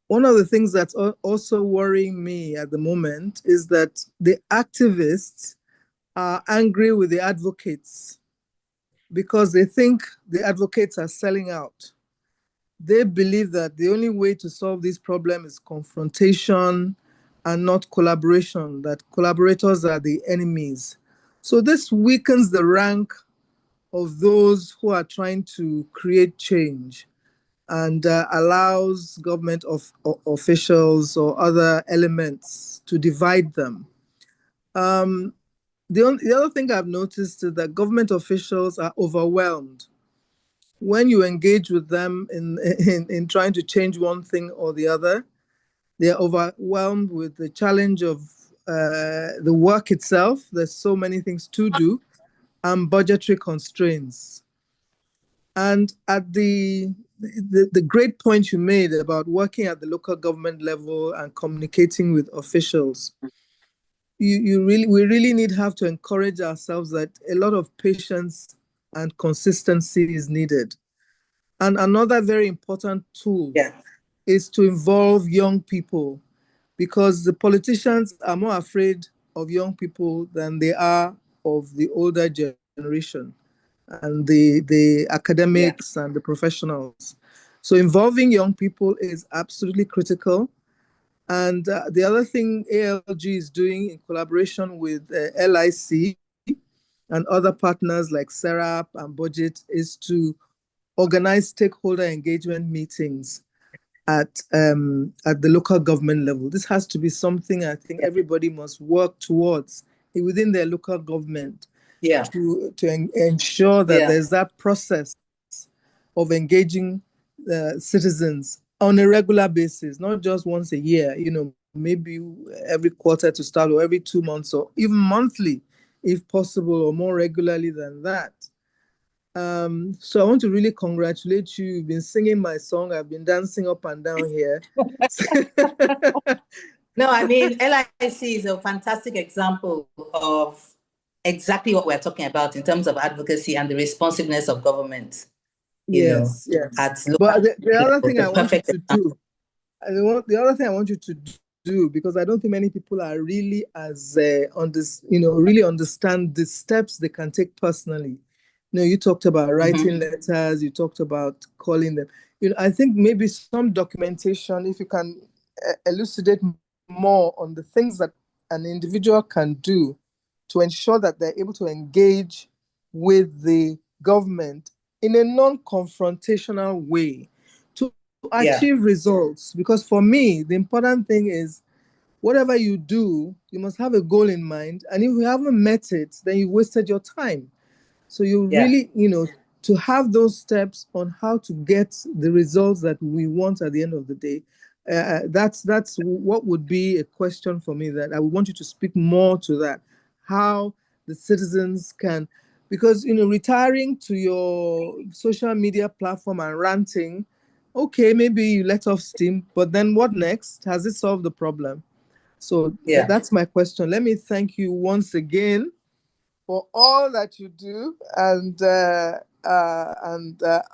one of the things that's also worrying me at the moment is that the activists are angry with the advocates because they think the advocates are selling out. They believe that the only way to solve this problem is confrontation and not collaboration, that collaborators are the enemies. So this weakens the rank of those who are trying to create change and allows government officials or other elements to divide them. The other thing I've noticed is that government officials are overwhelmed. When you engage with them in trying to change one thing or the other, they're overwhelmed with the challenge of the work itself. There's so many things to do, and budgetary constraints. And at the great point you made about working at the local government level and communicating with officials, we really have to encourage ourselves that a lot of patience and consistency is needed. And another very important tool is to involve young people, because the politicians are more afraid of young people than they are of the older generation and the academics and the professionals. So involving young people is absolutely critical. And the other thing ALG is doing in collaboration with LIC and other partners like SERAP and Budget is to organize stakeholder engagement meetings at the local government level. This has to be something I think everybody must work towards within their local government to ensure that there's that process of engaging citizens on a regular basis, not just once a year, maybe every quarter to start, or every 2 months, or even monthly, if possible, or more regularly than that. So I want to really congratulate you. You've been singing my song. I've been dancing up and down here. No, I mean, LIC is a fantastic example of exactly what we're talking about in terms of advocacy and the responsiveness of government. Yes. But the other thing I want you to do, the other thing I want you to do, because I don't think many people are really really understand the steps they can take personally. You talked about writing letters, you talked about calling them. I think maybe some documentation, if you can elucidate more on the things that an individual can do to ensure that they're able to engage with the government in a non-confrontational way to achieve results. Because for me, the important thing is whatever you do, you must have a goal in mind. And if you haven't met it, then you wasted your time. So you really, to have those steps on how to get the results that we want at the end of the day, that's what would be a question for me, that I would want you to speak more to that, how the citizens can, because, retiring to your social media platform and ranting okay, maybe you let off steam, but then what next? Has it solved the problem? So Yeah. that's my question. Let me thank you once again for all that you do and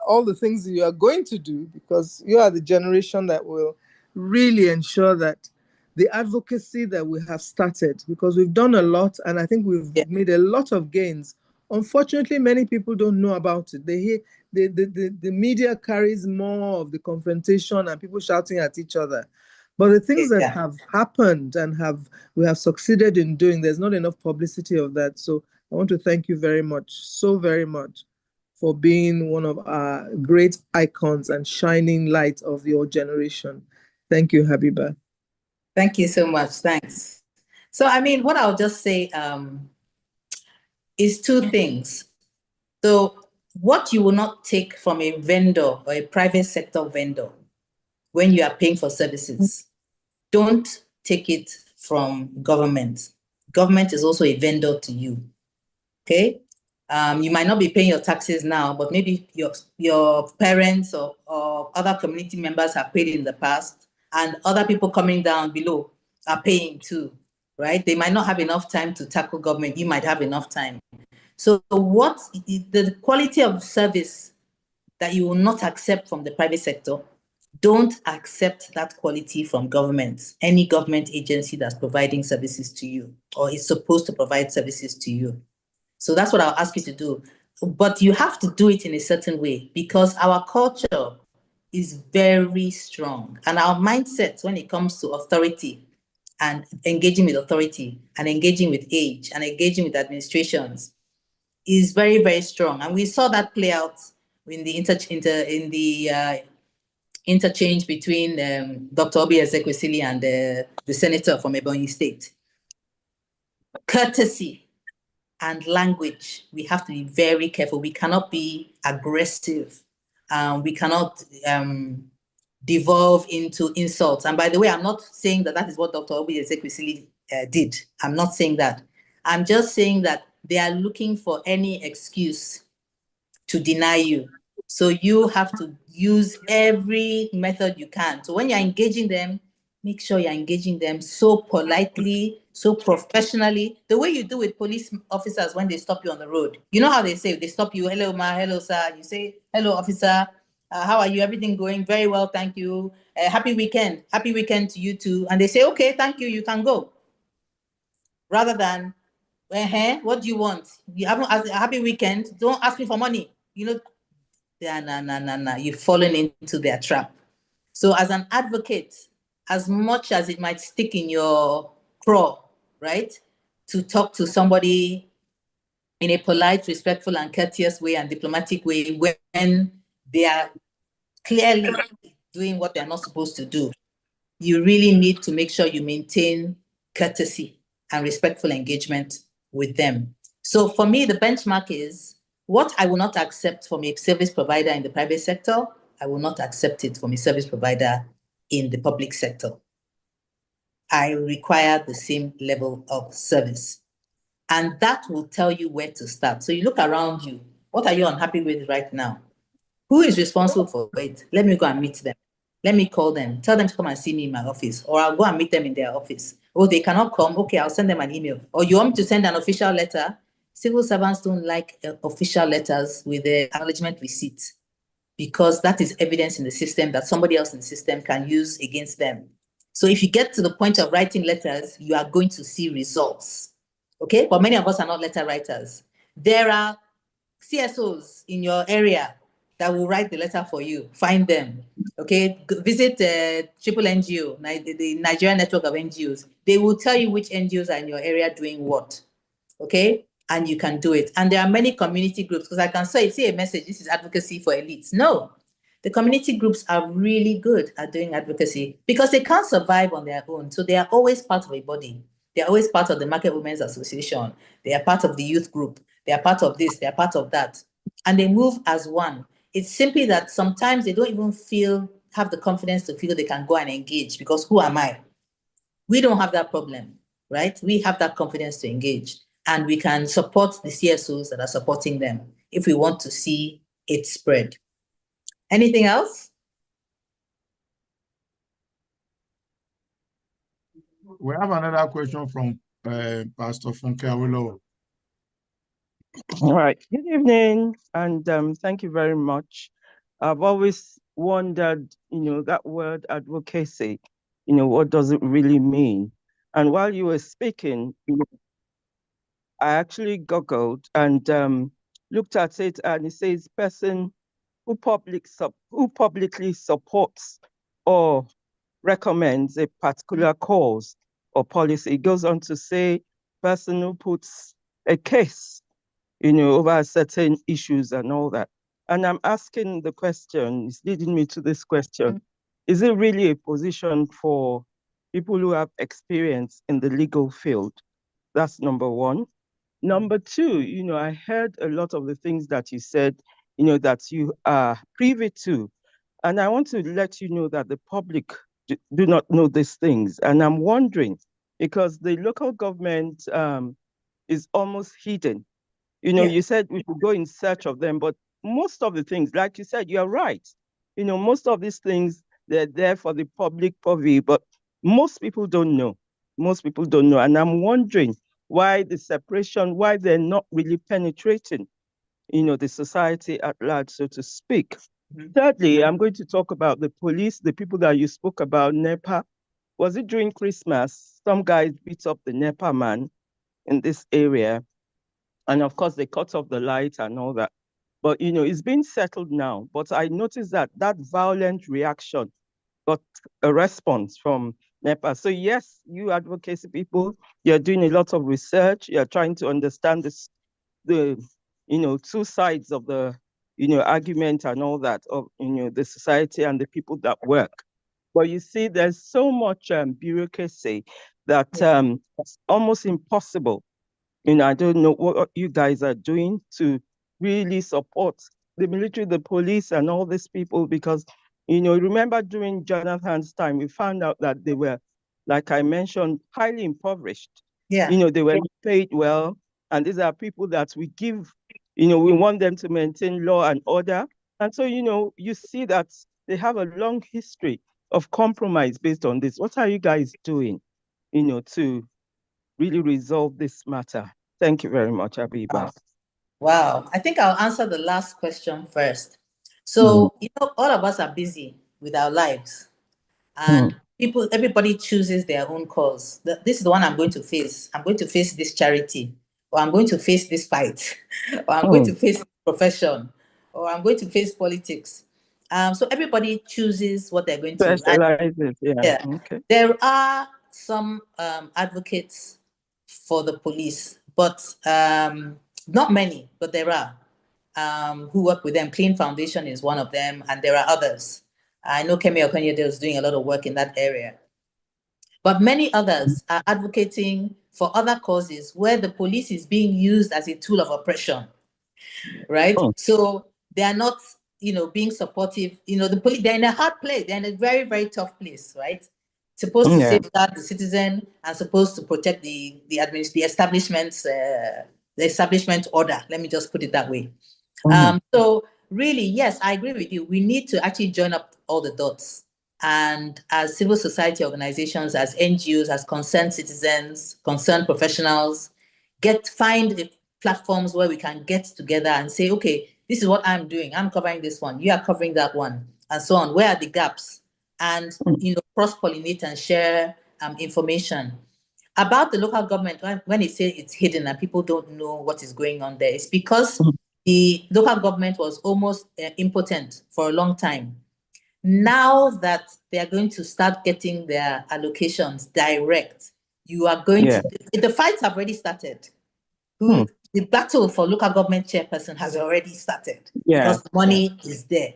all the things that you are going to do, because you are the generation that will really ensure that the advocacy that we have started, because we've done a lot and I think we've made a lot of gains. Unfortunately, many people don't know about it. They hear the media carries more of the confrontation and people shouting at each other. But the things that have happened and we have succeeded in doing, there's not enough publicity of that. So I want to thank you very much, so very much, for being one of our great icons and shining light of your generation. Thank you, Habiba. Thank you so much. Thanks. So, I mean, what I'll just say is two things. So, what you will not take from a vendor or a private sector vendor when you are paying for services, don't take it from government. Government is also a vendor to you. Okay? You might not be paying your taxes now, but maybe your parents or other community members have paid in the past, and other people coming down below are paying too, right? They might not have enough time to tackle government. You might have enough time. So what the quality of service that you will not accept from the private sector, don't accept that quality from government, any government agency that's providing services to you or is supposed to provide services to you. So that's what I'll ask you to do. But you have to do it in a certain way, because our culture is very strong. And our mindset when it comes to authority and engaging with authority and engaging with age and engaging with administrations is very, very strong. And we saw that play out in the interchange between Dr. Obi Ezekwesili and the senator from Ebonyi State. Courtesy and language, we have to be very careful. We cannot be aggressive. We cannot devolve into insults. And by the way, I'm not saying that that is what Dr. Obi Ezekwesili did. I'm not saying that. I'm just saying that they are looking for any excuse to deny you. So you have to use every method you can. So when you're engaging them, make sure you're engaging them so politely, so professionally, the way you do with police officers when they stop you on the road. You know how they say, they stop you, hello, ma, hello, sir. You say, hello, officer. How are you? Everything going very well, thank you. Happy weekend. Happy weekend to you too. And they say, okay, thank you, you can go. Rather than, what do you want? You haven't a happy weekend. Don't ask me for money. You know, nah. You've fallen into their trap. So as an advocate, as much as it might stick in your craw, right, to talk to somebody in a polite, respectful, and courteous way and diplomatic way when they are clearly doing what they're not supposed to do, you really need to make sure you maintain courtesy and respectful engagement with them. So for me, the benchmark is what I will not accept from a service provider in the private sector, I will not accept it from a service provider in the public sector. I require the same level of service. And that will tell you where to start. So you look around you. What are you unhappy with right now? Who is responsible for it? Let me go and meet them. Let me call them. Tell them to come and see me in my office. Or I'll go and meet them in their office. Oh, they cannot come. Okay, I'll send them an email. Or you want me to send an official letter? Civil servants don't like official letters with the acknowledgement receipt, because that is evidence in the system that somebody else in the system can use against them. So if you get to the point of writing letters, you are going to see results. Okay, but many of us are not letter writers. There are CSOs in your area that will write the letter for you. Find them. Okay, visit Triple NGO, the Nigerian network of NGOs. They will tell you which NGOs are in your area doing what. Okay, and you can do it. And there are many community groups, because I can see a message, this is advocacy for elites. No, the community groups are really good at doing advocacy because they can't survive on their own. So they are always part of a body. They are always part of the Market Women's Association. They are part of the youth group. They are part of this, they are part of that. And they move as one. It's simply that sometimes they don't even have the confidence to feel they can go and engage, because who am I? We don't have that problem, right? We have that confidence to engage, and we can support the CSOs that are supporting them if we want to see it spread. Anything else? we have another question from Pastor Funke Awolowo. All right. Good evening, and thank you very much. I've always wondered, that word advocacy, what does it really mean? And while you were speaking, I actually Googled and looked at it, and it says person who publicly supports or recommends a particular cause or policy. It goes on to say person who puts a case, over certain issues and all that. And I'm asking the question, it's leading me to this question. Is it really a position for people who have experience in the legal field? That's number one. Number two, I heard a lot of the things that you said, that you are privy to. And I want to let you know that the public do not know these things. And I'm wondering, because the local government is almost hidden. You said we should go in search of them, but most of the things, like you said, you're right. Most of these things, they're there for the public purview, but most people don't know. Most people don't know. And I'm wondering why the separation, why they're not really penetrating, the society at large, so to speak. Thirdly, I'm going to talk about the police, the people that you spoke about, NEPA. Was it during Christmas? Some guys beat up the NEPA man in this area. And of course, they cut off the light and all that. But, it's been settled now. But I noticed that violent reaction got a response from NEPA. So yes, you advocacy people, you're doing a lot of research. You're trying to understand the two sides of the, argument and all that of, the society and the people that work. But you see, there's so much bureaucracy that it's almost impossible. I don't know what you guys are doing to really support the military, the police, and all these people, because, remember during Jonathan's time, we found out that they were, like I mentioned, highly impoverished. Yeah. They were paid well, and these are people that we give, we want them to maintain law and order. And so, you see that they have a long history of compromise based on this. What are you guys doing, to really resolve this matter? Thank you very much, Habiba. Wow. I think I'll answer the last question first. So, all of us are busy with our lives, and everybody chooses their own cause. This is the one I'm going to face. I'm going to face this charity, or I'm going to face this fight, or I'm going to face this profession, or I'm going to face politics. So everybody chooses what they're going to. Specializes, yeah. Okay. There are some advocates for the police, but not many, but there are who work with them. Clean Foundation is one of them, and there are others. I know Kemi Okonyede is doing a lot of work in that area. But many others are advocating for other causes where the police is being used as a tool of oppression, right? So they are not, being supportive. The police, they're in a hard place. They're in a very, very tough place, right? Supposed to safeguard the citizen and supposed to protect the establishment order. Let me just put it that way. So really, yes, I agree with you. We need to actually join up all the dots. And as civil society organizations, as NGOs, as concerned citizens, concerned professionals, find the platforms where we can get together and say, okay, this is what I'm doing. I'm covering this one. You are covering that one, and so on. Where are the gaps? And, cross-pollinate and share information. About the local government, when it says it's hidden and people don't know what is going on there, it's because the local government was almost impotent for a long time. Now that they are going to start getting their allocations direct, you are going to, the fights have already started. The battle for local government chairperson has already started because money is there,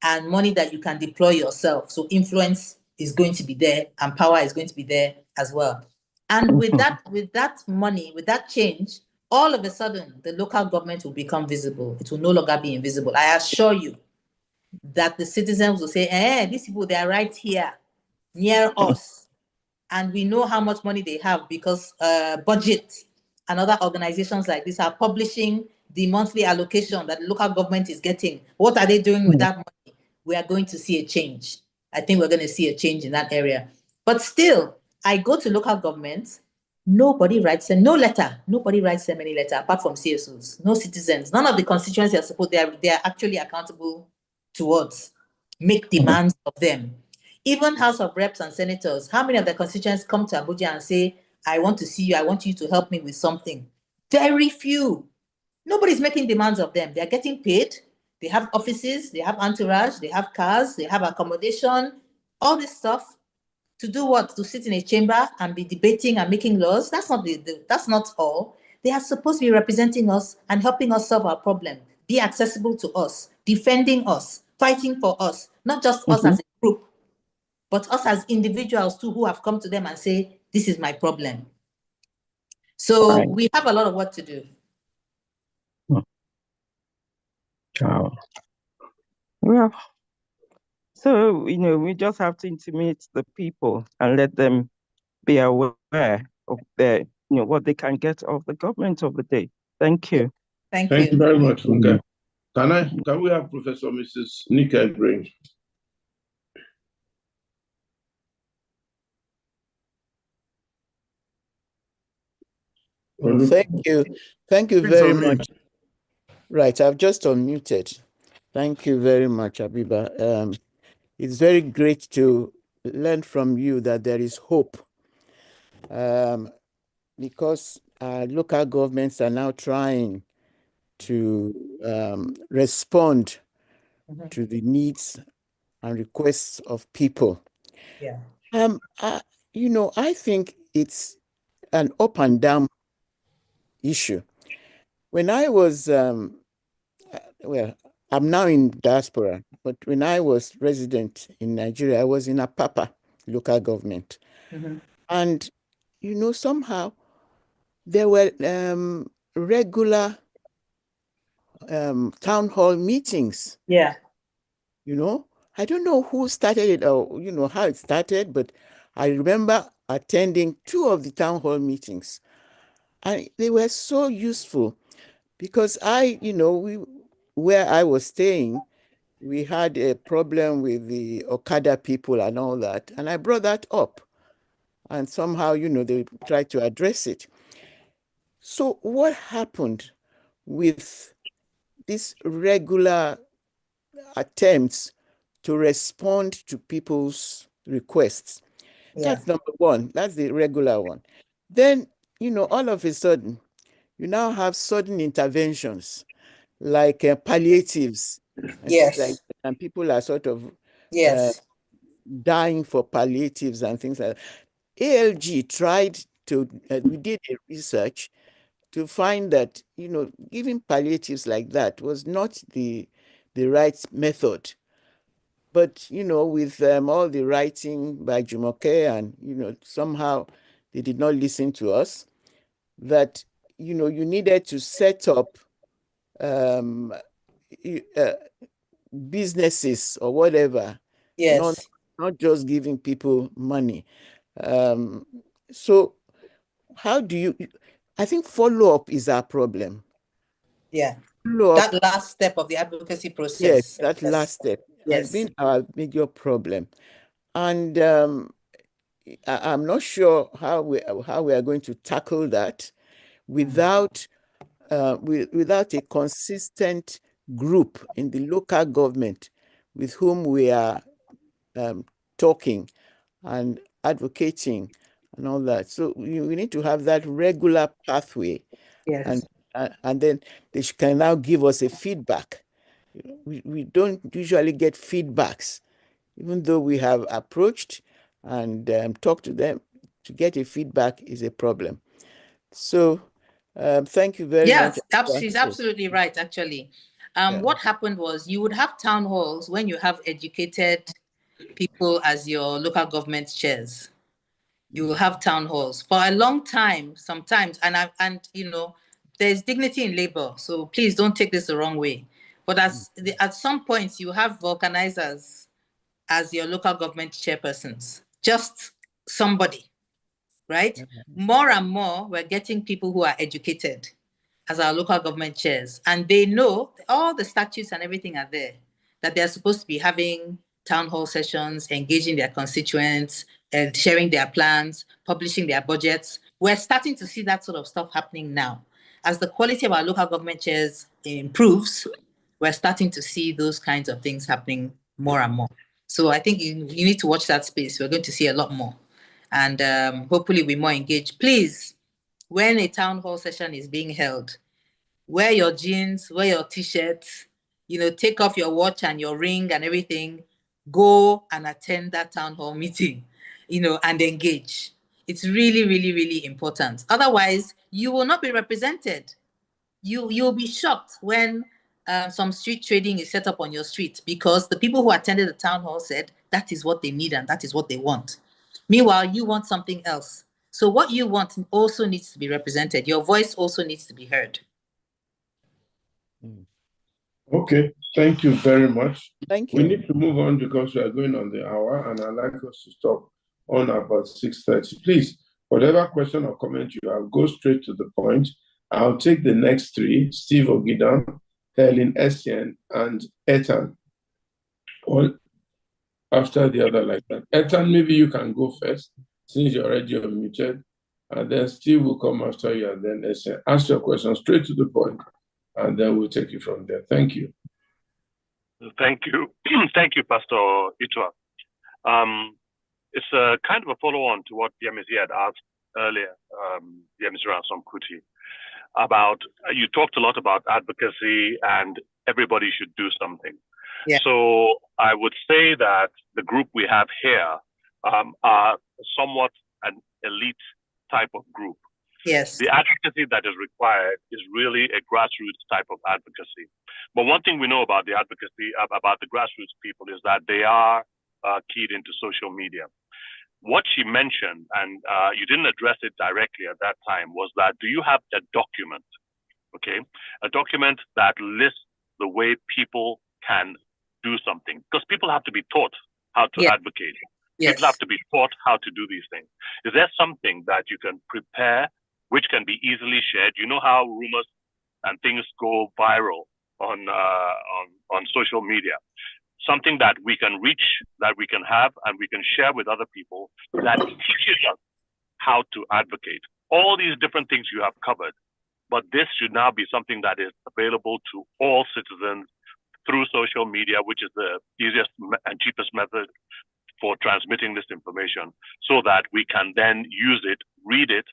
and money that you can deploy yourself. So influence is going to be there and power is going to be there as well. And with that money, with that change, all of a sudden, the local government will become visible. It will no longer be invisible. I assure you that the citizens will say, these people, they are right here, near us. And we know how much money they have because Budget and other organizations like this are publishing the monthly allocation that the local government is getting. What are they doing with that money? We are going to see a change. I think we're going to see a change in that area. But still, I go to local government, nobody writes them, no letter. Nobody writes them any letter apart from CSOs, no citizens. None of the constituencies are supposed, they are actually accountable towards, make demands of them. Even House of Reps and Senators, how many of the constituents come to Abuja and say, I want to see you, I want you to help me with something? Very few. Nobody's making demands of them. They're getting paid. They have offices, they have entourage, they have cars, they have accommodation, all this stuff. To do what? To sit in a chamber and be debating and making laws? That's not that's not all. They are supposed to be representing us and helping us solve our problem, be accessible to us, defending us, fighting for us, not just us as a group, but us as individuals too, who have come to them and say, this is my problem. So we have a lot of work to do. Wow. Well, so, we just have to intimate the people and let them be aware of what they can get of the government of the day. Thank you. Thank you you. very much, Funke. Can we have Professor Mrs. Nika bring? Well, thank you. Thank you very much. Right, I've just unmuted. Thank you very much, Habiba. It's very great to learn from you that there is hope, because local governments are now trying to respond to the needs and requests of people. Yeah. I think it's an up and down issue. When I was, well, I'm now in diaspora, but when I was resident in Nigeria, I was in Apapa local government. And, somehow there were regular town hall meetings. Yeah. I don't know who started it or, how it started, but I remember attending 2 of the town hall meetings. And they were so useful because where I was staying, we had a problem with the Okada people and all that. And I brought that up. And somehow, they tried to address it. So what happened with these regular attempts to respond to people's requests? That's number one. That's the regular one. Then, all of a sudden, you now have sudden interventions like palliatives. Yes. And people are sort of dying for palliatives and things like that. ALG tried to, we did a research to find that, giving palliatives like that was not the right method. But, with all the writing by Jumoke and, somehow they did not listen to us, that, you needed to set up businesses or whatever. Yes. Not just giving people money. So how do you, I think follow-up is our problem. Yeah. Follow-up, That last step of the advocacy process. yes, that last step has been our major problem. And I'm not sure how we are going to tackle that without a consistent group in the local government with whom we are talking and advocating and all that. So we need to have that regular pathway. Yes. And then they can now give us a feedback. We don't usually get feedbacks, even though we have approached and talked to them. To get a feedback is a problem. So thank you very much. Yes, she's absolutely right, actually. What happened was you would have town halls when you have educated people as your local government chairs. You will have town halls for a long time, sometimes, and there's dignity in labor, so please don't take this the wrong way. But at some points, you have vulcanizers as your local government chairpersons, just somebody, right? More and more, we're getting people who are educated as our local government chairs, and they know all the statutes and everything are there, that they're supposed to be having town hall sessions, engaging their constituents, and sharing their plans, publishing their budgets. We're starting to see that sort of stuff happening now. As the quality of our local government chairs improves, we're starting to see those kinds of things happening more and more. So I think you need to watch that space. We're going to see a lot more. And hopefully we're more engaged. Please, when a town hall session is being held, wear your jeans, wear your t-shirts, take off your watch and your ring and everything, go and attend that town hall meeting, and engage. It's really, really, really important. Otherwise, you will not be represented. You'll be shocked when some street trading is set up on your street, because the people who attended the town hall said that is what they need and that is what they want. Meanwhile, you want something else. So what you want also needs to be represented. Your voice also needs to be heard. Okay, thank you very much. Thank We you. need to move on because we are going on the hour, and I'd like us to stop on about 6:30. Please, whatever question or comment you have, go straight to the point. I'll take the next three: Steve Ogidam, Helen Essien, and Ethan. One after the other, like that. Ethan, maybe you can go first, since you're already unmuted, and then Steve will come after you, and then Essien. Ask your question straight to the point, and then we'll take it from there. Thank you. Thank you. Thank you, Pastor Itwa. It's a kind of a follow-on to what Yemisi had asked earlier, Yemisi Ransom Kuti, about, you talked a lot about advocacy and everybody should do something. Yeah. So I would say that the group we have here are somewhat an elite type of group. Yes. The advocacy that is required is really a grassroots type of advocacy. But one thing we know about the advocacy, about the grassroots people, is that they are keyed into social media. What she mentioned, and you didn't address it directly at that time, was that, do you have a document, okay? A document that lists the way people can do something? Because people have to be taught how to advocate. Yes. People have to be taught how to do these things. Is there something that you can prepare which can be easily shared? You know how rumors and things go viral on social media. Something that we can reach, that we can have, and we can share with other people that teaches us how to advocate. All these different things you have covered, but this should now be something that is available to all citizens through social media, which is the easiest and cheapest method for transmitting this information, so that we can then use it, read it,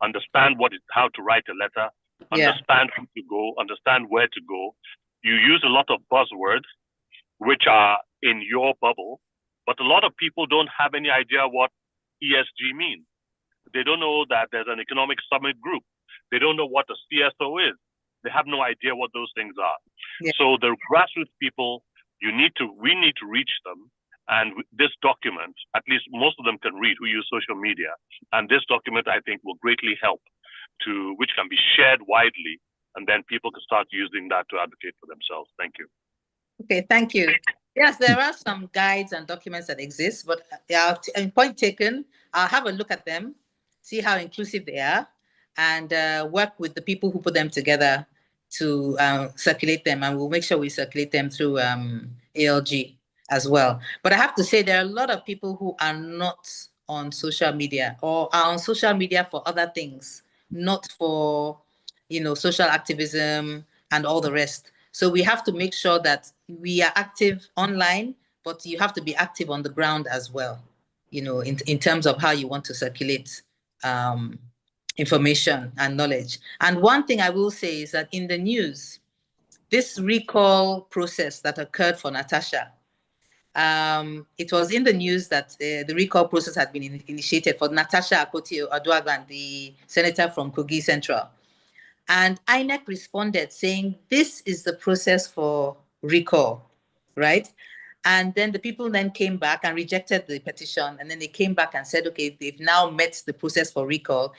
understand how to write a letter, understand who to go, understand where to go. You use a lot of buzzwords, which are in your bubble, but a lot of people don't have any idea what ESG means. They don't know that there's an economic summit group. They don't know what a CSO is. They have no idea what those things are. Yeah. So the grassroots people, we need to reach them. And this document, at least most of them can read who use social media. And this document, I think, will greatly help which can be shared widely. And then people can start using that to advocate for themselves. Thank you. Okay, thank you. Yes, there are some guides and documents that exist, but point taken, I'll have a look at them, see how inclusive they are, and work with the people who put them together to circulate them. And we'll make sure we circulate them through ALG as well. But I have to say, there are a lot of people who are not on social media, or are on social media for other things, not for, social activism and all the rest. So we have to make sure that we are active online, but you have to be active on the ground as well, in terms of how you want to circulate information and knowledge. And one thing I will say is that in the news, this recall process that occurred for Natasha, it was in the news that the recall process had been initiated for Natasha Akpoti-Addo, the senator from Kogi Central. And INEC responded saying, this is the process for recall, right? And then the people then came back and rejected the petition. And then they came back and said, okay, they've now met the process for recall.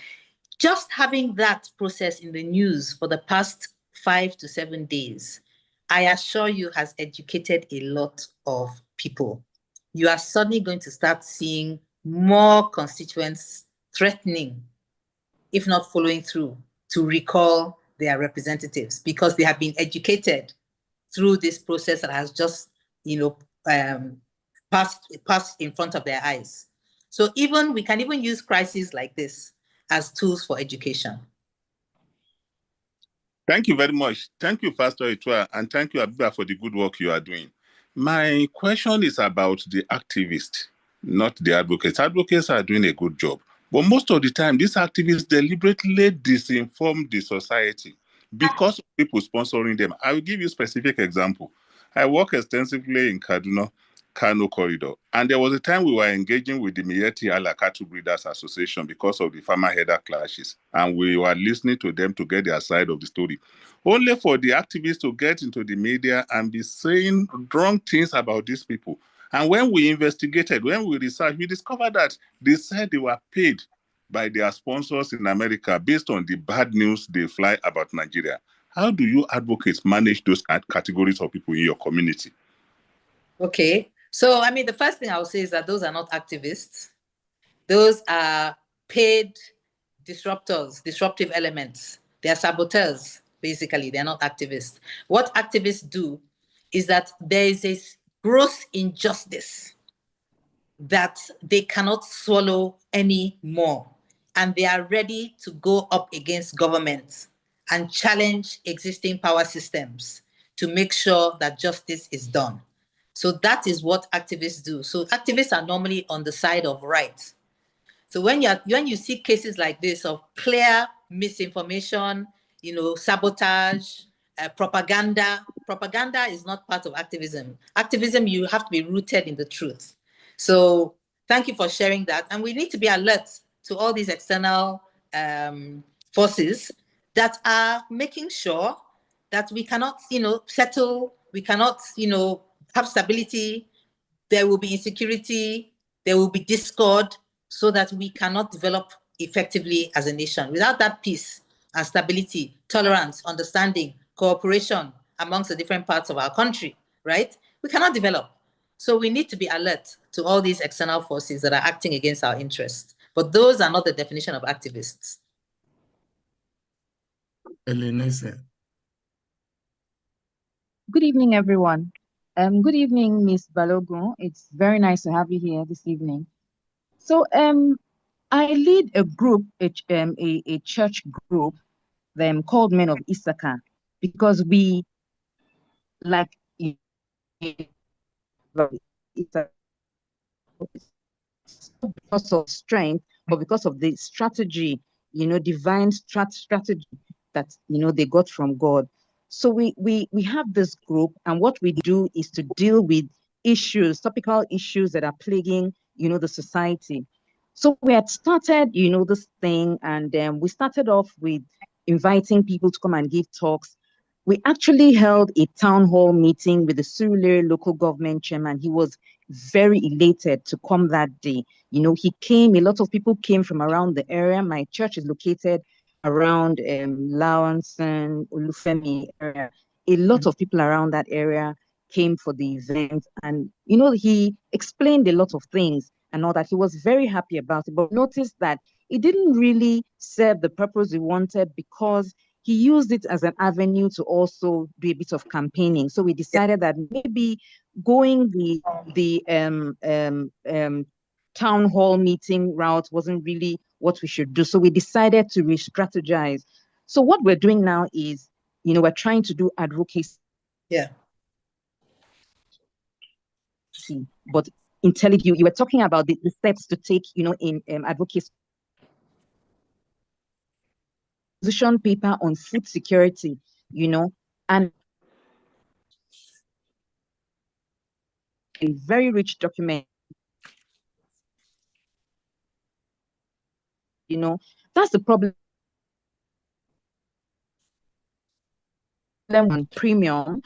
Just having that process in the news for the past 5 to 7 days, I assure you, has educated a lot of people. You are suddenly going to start seeing more constituents threatening, if not following through, to recall their representatives, because they have been educated through this process that has just, pass in front of their eyes. So we can even use crises like this as tools for education. Thank you very much. Thank you, Pastor Itwa, and thank you, Habiba, for the good work you are doing. My question is about the activists, not the advocates. Advocates are doing a good job. But most of the time, these activists deliberately disinform the society because of people sponsoring them. I will give you a specific example. I work extensively in Kaduna, Kano corridor, and there was a time we were engaging with the Miyetti Allah Cattle Breeders Association because of the farmer-header clashes, and we were listening to them to get their side of the story, only for the activists to get into the media and be saying wrong things about these people. And when we investigated, when we researched, we discovered that they said they were paid by their sponsors in America based on the bad news they fly about Nigeria. How do you advocates manage those categories of people in your community? Okay. So, I mean, the first thing I would say is that those are not activists. Those are paid disruptors, disruptive elements. They are saboteurs, basically. They're not activists. What activists do is that there is a gross injustice that they cannot swallow anymore. And they are ready to go up against government and challenge existing power systems to make sure that justice is done. So that is what activists do. So activists are normally on the side of right. So when you see cases like this of clear misinformation, sabotage, propaganda is not part of activism. Activism, you have to be rooted in the truth. So thank you for sharing that. And we need to be alert to all these external forces that are making sure that we cannot, settle, we cannot, have stability, there will be insecurity, there will be discord, so that we cannot develop effectively as a nation. Without that peace and stability, tolerance, understanding, cooperation amongst the different parts of our country, right? We cannot develop. So we need to be alert to all these external forces that are acting against our interests. But those are not the definition of activists. Good evening, everyone. Good evening, Miss Balogun. It's very nice to have you here this evening. So, I lead a group, a church group, called Men of Issachar, because we like because of strength, but because of the strategy, divine strategy that they got from God. So we have this group, and what we do is to deal with issues, topical issues that are plaguing, the society. So we had started, this thing, and we started off with inviting people to come and give talks. We actually held a town hall meeting with the Surulere local government chairman. He was very elated to come that day. He came, a lot of people came from around the area. My church is located around Lawanson, Olufemi area. A lot of people around that area came for the event, and he explained a lot of things and all that. He was very happy about it, but noticed that it didn't really serve the purpose we wanted, because he used it as an avenue to also do a bit of campaigning. So we decided that maybe going the town hall meeting route wasn't really what we should do. So we decided to re-strategize. So what we're doing now is, we're trying to do advocacy. Yeah. But intelligent, you were talking about the steps to take, in advocacy. Position paper on food security, and a very rich document. That's the problem on premium.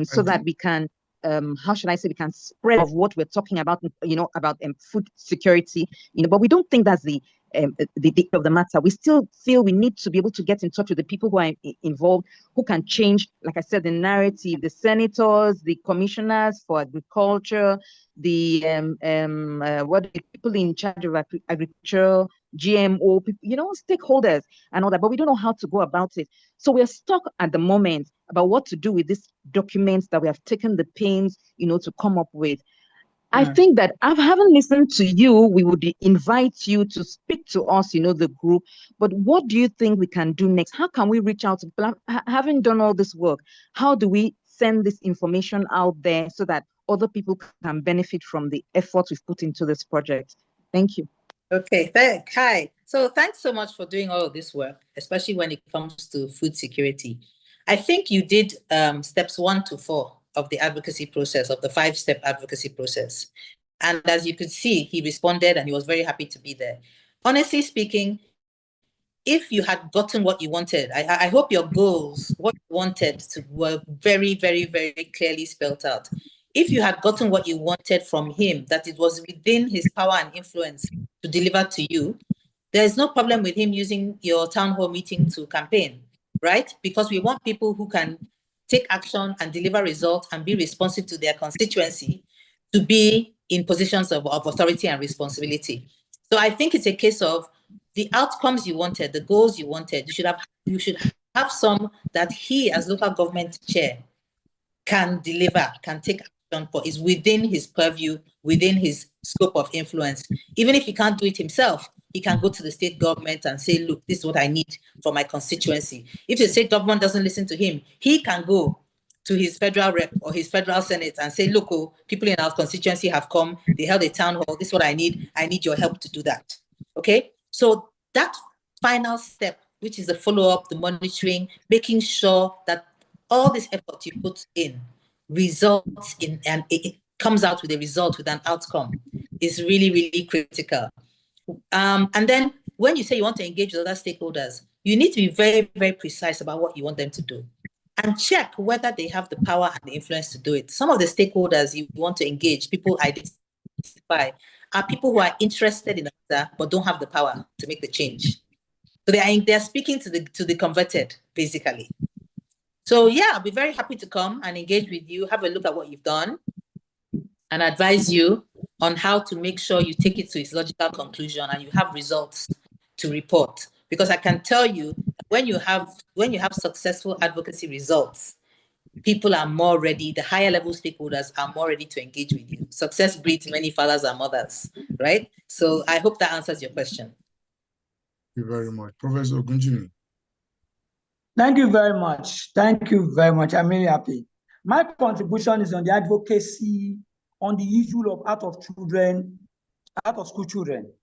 So that we can, how should I say, we can spread of what we're talking about, about food security, but we don't think that's the of the matter. We still feel we need to be able to get in touch with the people who are involved, who can change, like I said, the narrative, the senators, the commissioners for agriculture, the people in charge of agriculture, GMO, people, stakeholders and all that, but we don't know how to go about it. So we're stuck at the moment about what to do with these documents that we have taken the pains, to come up with. I think that having listened to you, we would invite you to speak to us, the group. But what do you think we can do next? How can we reach out to people? Having done all this work, how do we send this information out there so that other people can benefit from the effort we've put into this project? Thank you. Okay, hi. So thanks so much for doing all of this work, especially when it comes to food security. I think you did steps 1 to 4 of the advocacy process, of the 5-step advocacy process. And as you could see, he responded and he was very happy to be there. Honestly speaking, if you had gotten what you wanted, I hope your goals, what you wanted, were very, very, very clearly spelled out. If you had gotten what you wanted from him, that it was within his power and influence to deliver to you, there's no problem with him using your town hall meeting to campaign, right? Because we want people who can take action and deliver results and be responsive to their constituency to be in positions of authority and responsibility. So I think it's a case of the outcomes you wanted, the goals you wanted, you should have some that he, as local government chair, can deliver, can take action for, is within his purview, within his scope of influence. Even if he can't do it himself, he can go to the state government and say, look, this is what I need for my constituency. If the state government doesn't listen to him, he can go to his federal rep or his federal senate and say, look, people in our constituency have come, they held a town hall, this is what I need your help to do that. Okay, so that final step, which is the follow-up, the monitoring, making sure that all this effort you put in results in, and it comes out with a result, with an outcome, is really, really critical. And then when you say you want to engage with other stakeholders, you need to be very, very precise about what you want them to do and check whether they have the power and the influence to do it. Some of the stakeholders you want to engage, people identify, are people who are interested in that but don't have the power to make the change. So they're speaking to the converted, basically. So yeah, I'll be very happy to come and engage with you, have a look at what you've done, and advise you on how to make sure you take it to its logical conclusion and you have results to report. Because I can tell you, when you have successful advocacy results, people are more ready, the higher level stakeholders are more ready to engage with you. Success breeds many fathers and mothers, right? So I hope that answers your question. Thank you very much. Professor Gunjimi. Thank you very much. Thank you very much. I'm really happy. My contribution is on the advocacy on the issue of out of school children.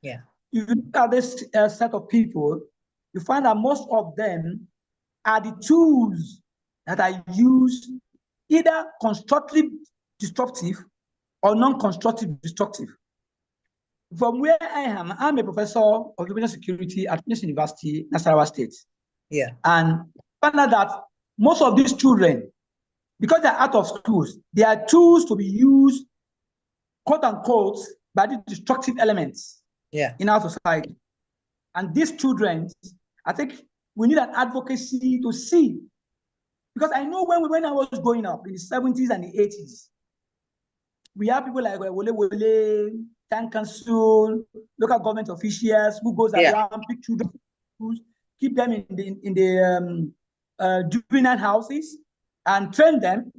Yeah. If you look at this set of people, you find that most of them are the tools that are used either constructive destructive or non-constructive destructive. From where I am, I'm a professor of information security at Phoenix University, Nasarawa State. Yeah. And find out that most of these children, because they're out of schools, they are tools to be used, quote unquote, by the destructive elements in our society. And these children, I think we need an advocacy to see. Because I know when I was growing up in the 70s and the 80s, we have people like Wole, town council, local government officials who goes around, pick children, keep them in the juvenile houses and train them.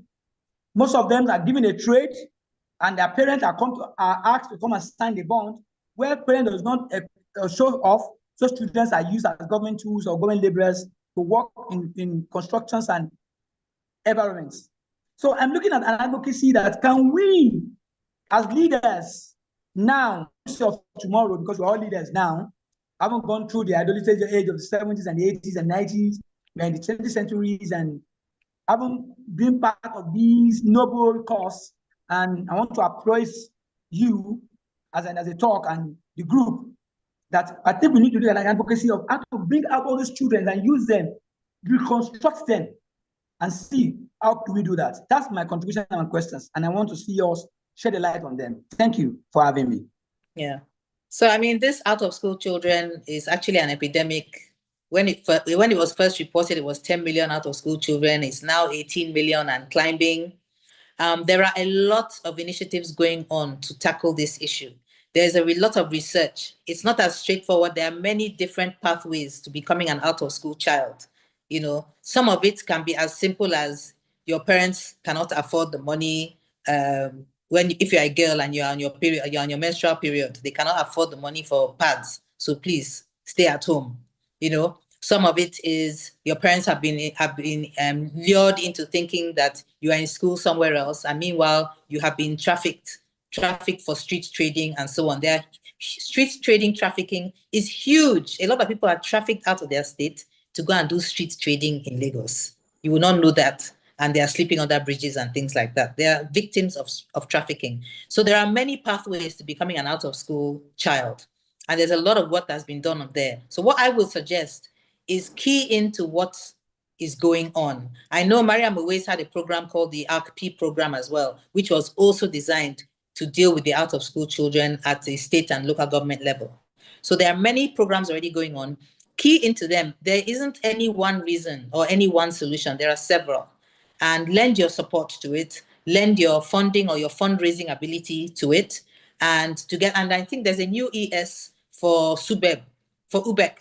Most of them are given a trade, and their parents are asked to come and sign the bond. Where parents does not show off, those students are used as government tools or government laborers to work in constructions and environments. So I'm looking at an advocacy that can we, as leaders now, of tomorrow, because we're all leaders now, haven't gone through the idolated age of the 70s and the 80s and 90s, we're in the 20th centuries, and haven't been part of these noble cause. And I want to applaud you as a talk and the group that I think we need to do an advocacy of how to bring out all these children and use them, reconstruct them, and see how do we do that. That's my contribution and questions, and I want to see us shed a light on them. Thank you for having me. Yeah. So, I mean, this out of school children is actually an epidemic. When it was first reported, it was 10 million out of school children. It's now 18 million and climbing. There are a lot of initiatives going on to tackle this issue. There's a lot of research. It's not as straightforward. There are many different pathways to becoming an out of school child. You know, some of it can be as simple as your parents cannot afford the money. If you're a girl and you're on your period, you're on your menstrual period, they cannot afford the money for pads. So please stay at home. You know, some of it is your parents have been lured into thinking that you are in school somewhere else, and meanwhile you have been trafficked for street trading and so on. Street trading trafficking is huge. A lot of people are trafficked out of their state to go and do street trading in Lagos. You will not know that. And they are sleeping under bridges and things like that. They are victims of trafficking. So there are many pathways to becoming an out-of-school child. And there's a lot of work that's been done up there. So what I would suggest is key into what is going on. I know Mariam always had a program called the ARC-P program as well, which was also designed to deal with the out-of-school children at the state and local government level. So there are many programs already going on. Key into them, there isn't any one reason or any one solution. There are several. And lend your support to it, lend your funding or your fundraising ability to it, and I think there's a new ES for UBEC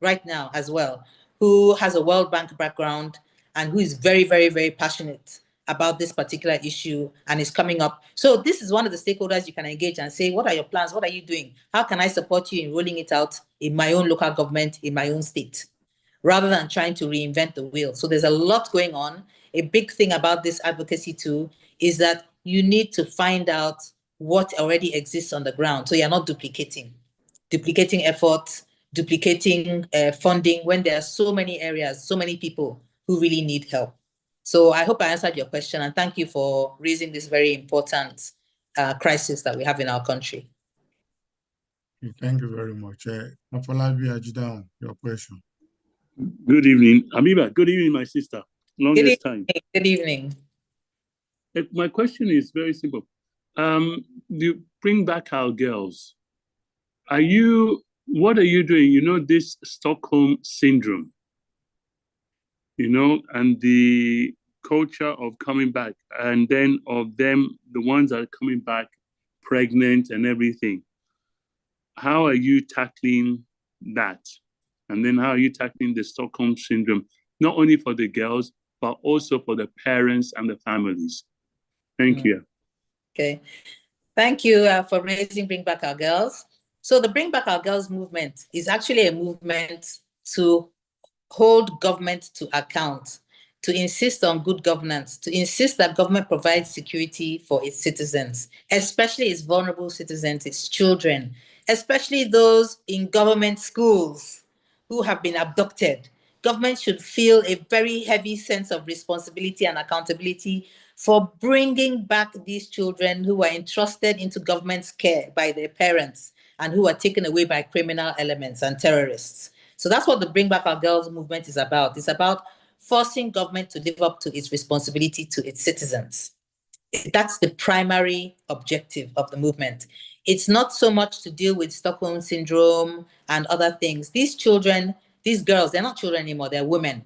right now as well, who has a World Bank background and who is very, very, very passionate about this particular issue and is coming up. So this is one of the stakeholders you can engage and say, what are your plans? What are you doing? How can I support you in rolling it out in my own local government, in my own state, rather than trying to reinvent the wheel? So there's a lot going on. A big thing about this advocacy too is that you need to find out what already exists on the ground. So you're not duplicating efforts, duplicating funding when there are so many areas, so many people who really need help. So I hope I answered your question, and thank you for raising this very important crisis that we have in our country. Thank you very much. Afolabi Ajidan, your question. Good evening. Habiba, good evening, my sister. Longest time. Good evening. My question is very simple. You bring back our girls. What are you doing? You know, this Stockholm syndrome, you know, and the culture of coming back, and then of them, the ones that are coming back pregnant and everything. How are you tackling that? And then how are you tackling the Stockholm syndrome, not only for the girls, but also for the parents and the families? Thank you. Okay. Thank you for raising Bring Back Our Girls. So the Bring Back Our Girls movement is actually a movement to hold government to account, to insist on good governance, to insist that government provides security for its citizens, especially its vulnerable citizens, its children, especially those in government schools who have been abducted. Government should feel a very heavy sense of responsibility and accountability for bringing back these children who are entrusted into government's care by their parents and who are taken away by criminal elements and terrorists. So that's what the Bring Back Our Girls movement is about. It's about forcing government to live up to its responsibility to its citizens. That's the primary objective of the movement. It's not so much to deal with Stockholm syndrome and other things. These children, these girls, they're not children anymore, they're women.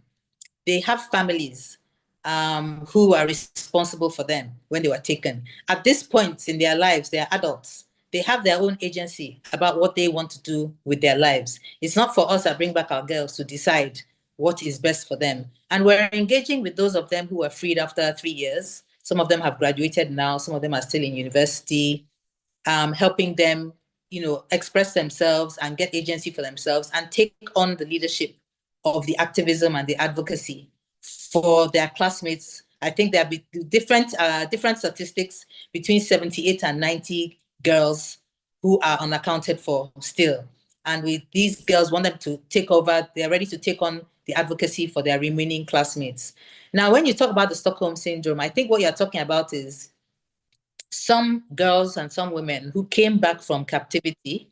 They have families who are responsible for them when they were taken. At this point in their lives, they are adults. They have their own agency about what they want to do with their lives. It's not for us at Bring Back Our Girls to decide what is best for them. And we're engaging with those of them who were freed after 3 years. Some of them have graduated now. Some of them are still in university, helping them, you know, express themselves and get agency for themselves and take on the leadership of the activism and the advocacy for their classmates. I think there are different statistics between 78 and 90 girls who are unaccounted for still. And with these girls, want them to take over, they're ready to take on the advocacy for their remaining classmates. Now, when you talk about the Stockholm syndrome, I think what you're talking about is some girls and some women who came back from captivity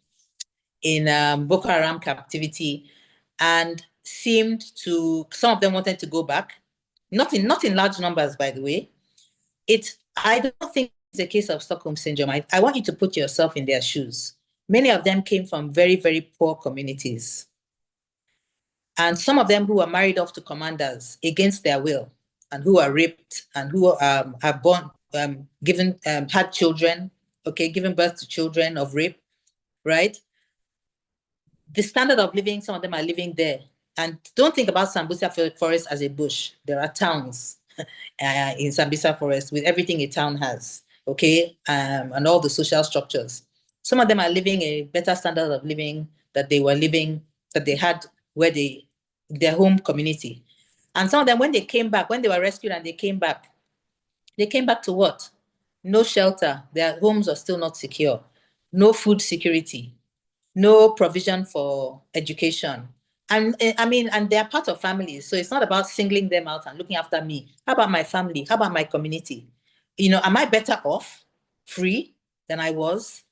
in Boko Haram captivity and seemed to, some of them wanted to go back, not in large numbers, by the way. I don't think it's a case of Stockholm syndrome. I want you to put yourself in their shoes. Many of them came from very, very poor communities. And some of them who were married off to commanders against their will, and who are raped, and who are born, had children, okay, given birth to children of rape, right? The standard of living, some of them are living there And don't think about Sambisa Forest as a bush. There are towns in Sambisa Forest with everything a town has, okay, and all the social structures. Some of them are living a better standard of living that they were living, that they had their home community. And some of them, when they came back, when they were rescued and they came back to what? No shelter. Their homes are still not secure. No food security. No provision for education. And and they're part of families. So it's not about singling them out and looking after me. How about my family? How about my community? Am I better off free than I was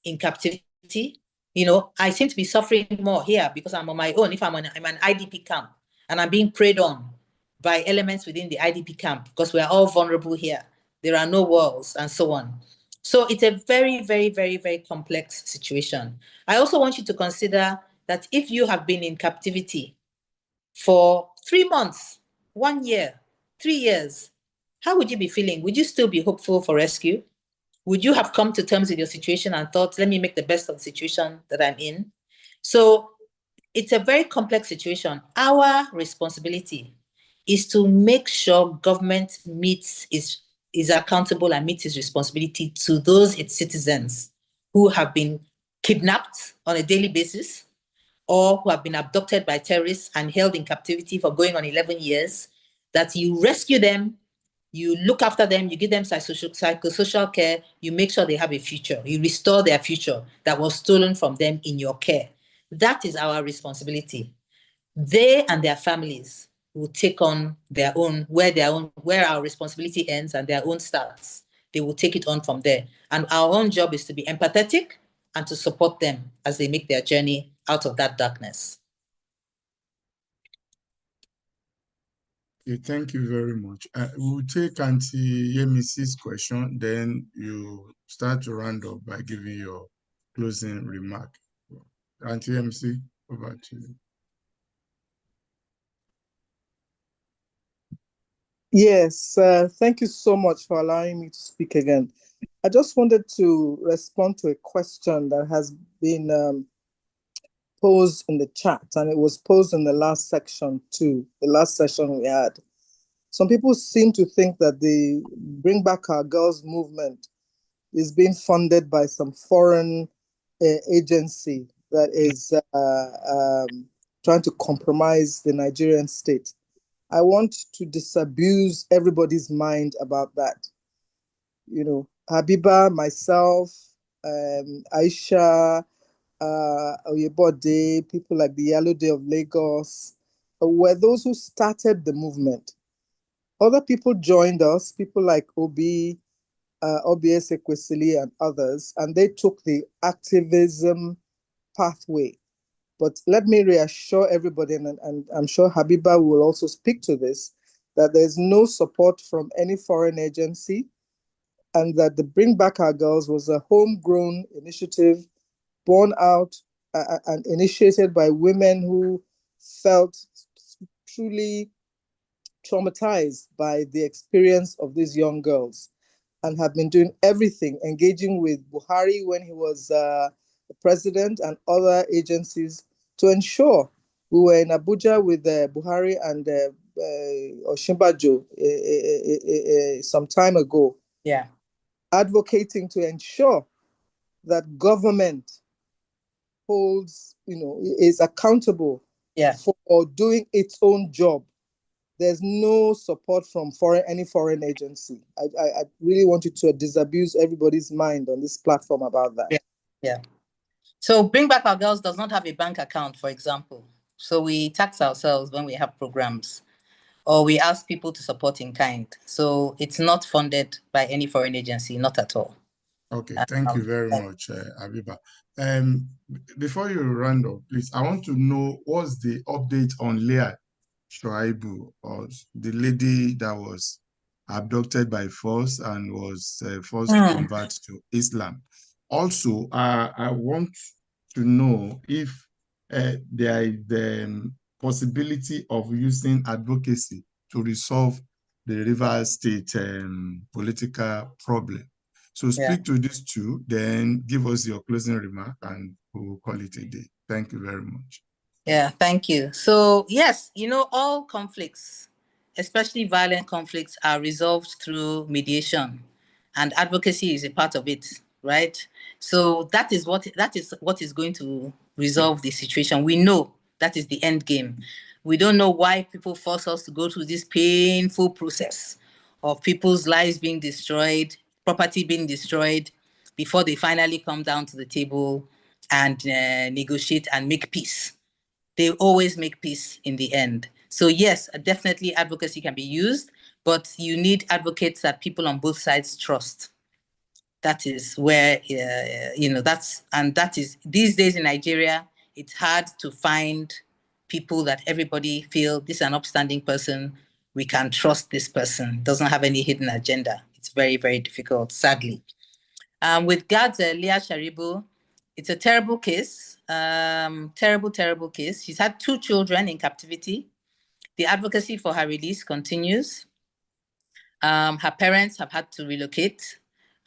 in captivity? I seem to be suffering more here because I'm on my own. If I'm an IDP camp and I'm being preyed on by elements within the IDP camp because we are all vulnerable here. There are no walls and so on. So it's a very, very, very, very complex situation. I also want you to consider that if you have been in captivity for 3 months, 1 year, 3 years, how would you be feeling? Would you still be hopeful for rescue? Would you have come to terms with your situation and thought, let me make the best of the situation that I'm in? So it's a very complex situation. Our responsibility is to make sure government is accountable and meets its responsibility to those its citizens who have been kidnapped on a daily basis or who have been abducted by terrorists and held in captivity for going on 11 years, that you rescue them, you look after them, you give them psychosocial care, you make sure they have a future, you restore their future that was stolen from them in your care. That is our responsibility. They and their families will take on their own, where our responsibility ends and their own starts. They will take it on from there. And our own job is to be empathetic and to support them as they make their journey out of that darkness. Okay, thank you very much. We'll take Auntie Yemisi's question, then you start to round up by giving your closing remark. Auntie Yemisi, over to you. Yes, thank you so much for allowing me to speak again. I just wanted to respond to a question that has been posed in the chat, and it was posed in the last section too, the last session we had. Some people seem to think that the Bring Back Our Girls movement is being funded by some foreign agency that is trying to compromise the Nigerian state. I want to disabuse everybody's mind about that. Habiba, myself, Aisha, Oyebode, people like the Yellow Day of Lagos, were those who started the movement. Other people joined us, people like Obi, OBS Ekwesili and others, and they took the activism pathway. But let me reassure everybody, and I'm sure Habiba will also speak to this, that there's no support from any foreign agency, and that the Bring Back Our Girls was a homegrown initiative born out and initiated by women who felt truly traumatized by the experience of these young girls and have been doing everything, engaging with Buhari when he was the president and other agencies to ensure. We were in Abuja with Buhari and Osinbajo some time ago. Yeah. Advocating to ensure that government is accountable for doing its own job. There's no support from any foreign agency. I really want you to disabuse everybody's mind on this platform about that. Yeah. So Bring Back Our Girls does not have a bank account, for example. So we tax ourselves when we have programs, or we ask people to support in kind. So it's not funded by any foreign agency, not at all. Okay, thank you very much, Habiba. Before you round up, please, I want to know what's the update on Leah Shuaibu, or the lady that was abducted by force and was forced to convert to Islam. Also, I want to know if there is the possibility of using advocacy to resolve the Rivers State political problem. So speak to these two, then give us your closing remark, and we'll call it a day. Thank you very much. Yeah, thank you. So yes, all conflicts, especially violent conflicts, are resolved through mediation, and advocacy is a part of it, right? So that is what is going to resolve the situation. We know that is the end game. We don't know why people force us to go through this painful process of people's lives being destroyed, property being destroyed, before they finally come down to the table and negotiate and make peace. They always make peace in the end. So yes, definitely advocacy can be used, but you need advocates that people on both sides trust. That is where, that is, these days in Nigeria, it's hard to find people that everybody feel this is an upstanding person. We can trust this person, doesn't have any hidden agenda. It's very, very difficult, sadly. With Gad's Leah Sharibu, it's a terrible case, terrible case. She's had 2 children in captivity. The advocacy for her release continues. Her parents have had to relocate,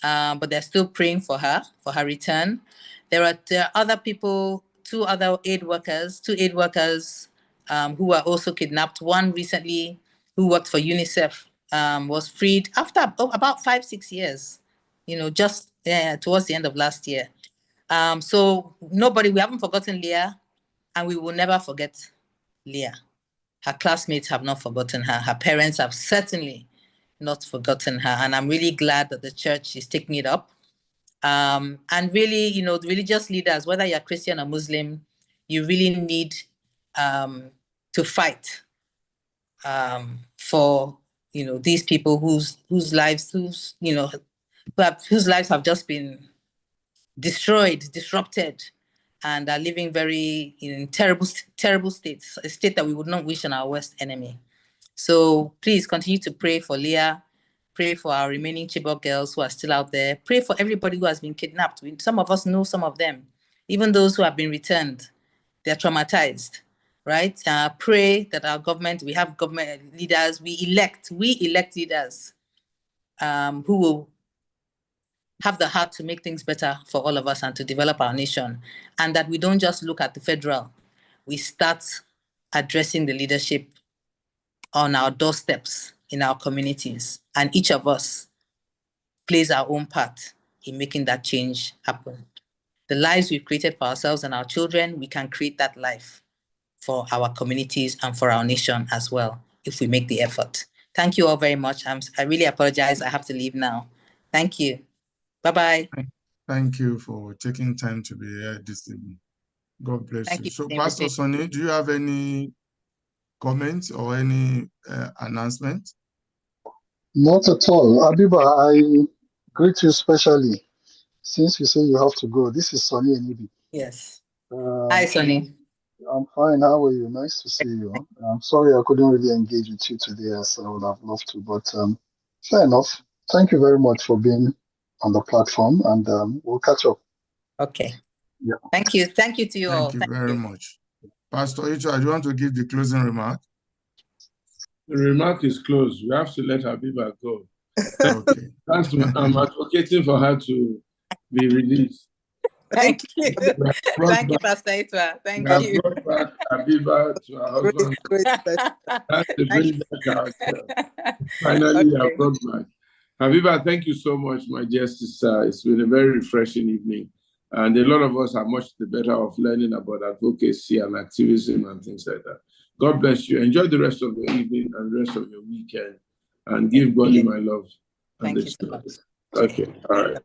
but they're still praying for her return. There are other people, 2 aid workers who were also kidnapped. One recently who worked for UNICEF was freed after about 5-6 years, just towards the end of last year. So we haven't forgotten Leah, and we will never forget Leah. Her classmates have not forgotten her. Her parents have certainly not forgotten her. And I'm really glad that the church is taking it up. And really, the religious leaders, whether you're Christian or Muslim, you really need to fight for, these people whose lives have just been destroyed, disrupted, and are living in terrible states, a state that we would not wish on our worst enemy. So please continue to pray for Leah, pray for our remaining Chibok girls who are still out there, pray for everybody who has been kidnapped. Some of us know some of them, even those who have been returned, they're traumatized, right? Pray that our government, we have government leaders, we elect leaders who will have the heart to make things better for all of us and to develop our nation. And that we don't just look at the federal, we start addressing the leadership on our doorsteps in our communities. And each of us plays our own part in making that change happen. The lives we've created for ourselves and our children, we can create that life for our communities and for our nation as well, if we make the effort. Thank you all very much. I really apologize. I have to leave now. Thank you. Bye-bye. Thank you for taking time to be here this evening. God bless you. So, Pastor Sonny, do you have any comments or any announcement? Not at all. Habiba, I greet you specially. Since you say you have to go, this is Sonny Enibi. Yes. Hi, Sonny. I'm fine. How are you? Nice to see you. I'm sorry I couldn't really engage with you today as I would have loved to, but fair enough. Thank you very much for being on the platform, and we'll catch up. Okay. Yeah. Thank you. Thank you to you all. Thank you very much. Pastor Icho, do you want to give the closing remark? The remark is closed. We have to let Habiba go. Okay. I'm advocating for her to be released. Thank you. Thank you, Pastor Itwa. Thank you. We have brought back Habiba to her husband. That's the bring back ourselves. Finally, you have brought back. Habiba, thank you so much, my dear sister. It's been a very refreshing evening. And a lot of us are much the better of learning about advocacy and activism and things like that. God bless you. Enjoy the rest of your evening and the rest of your weekend. And give Bonnie my love. Thank you so much. Okay. All right.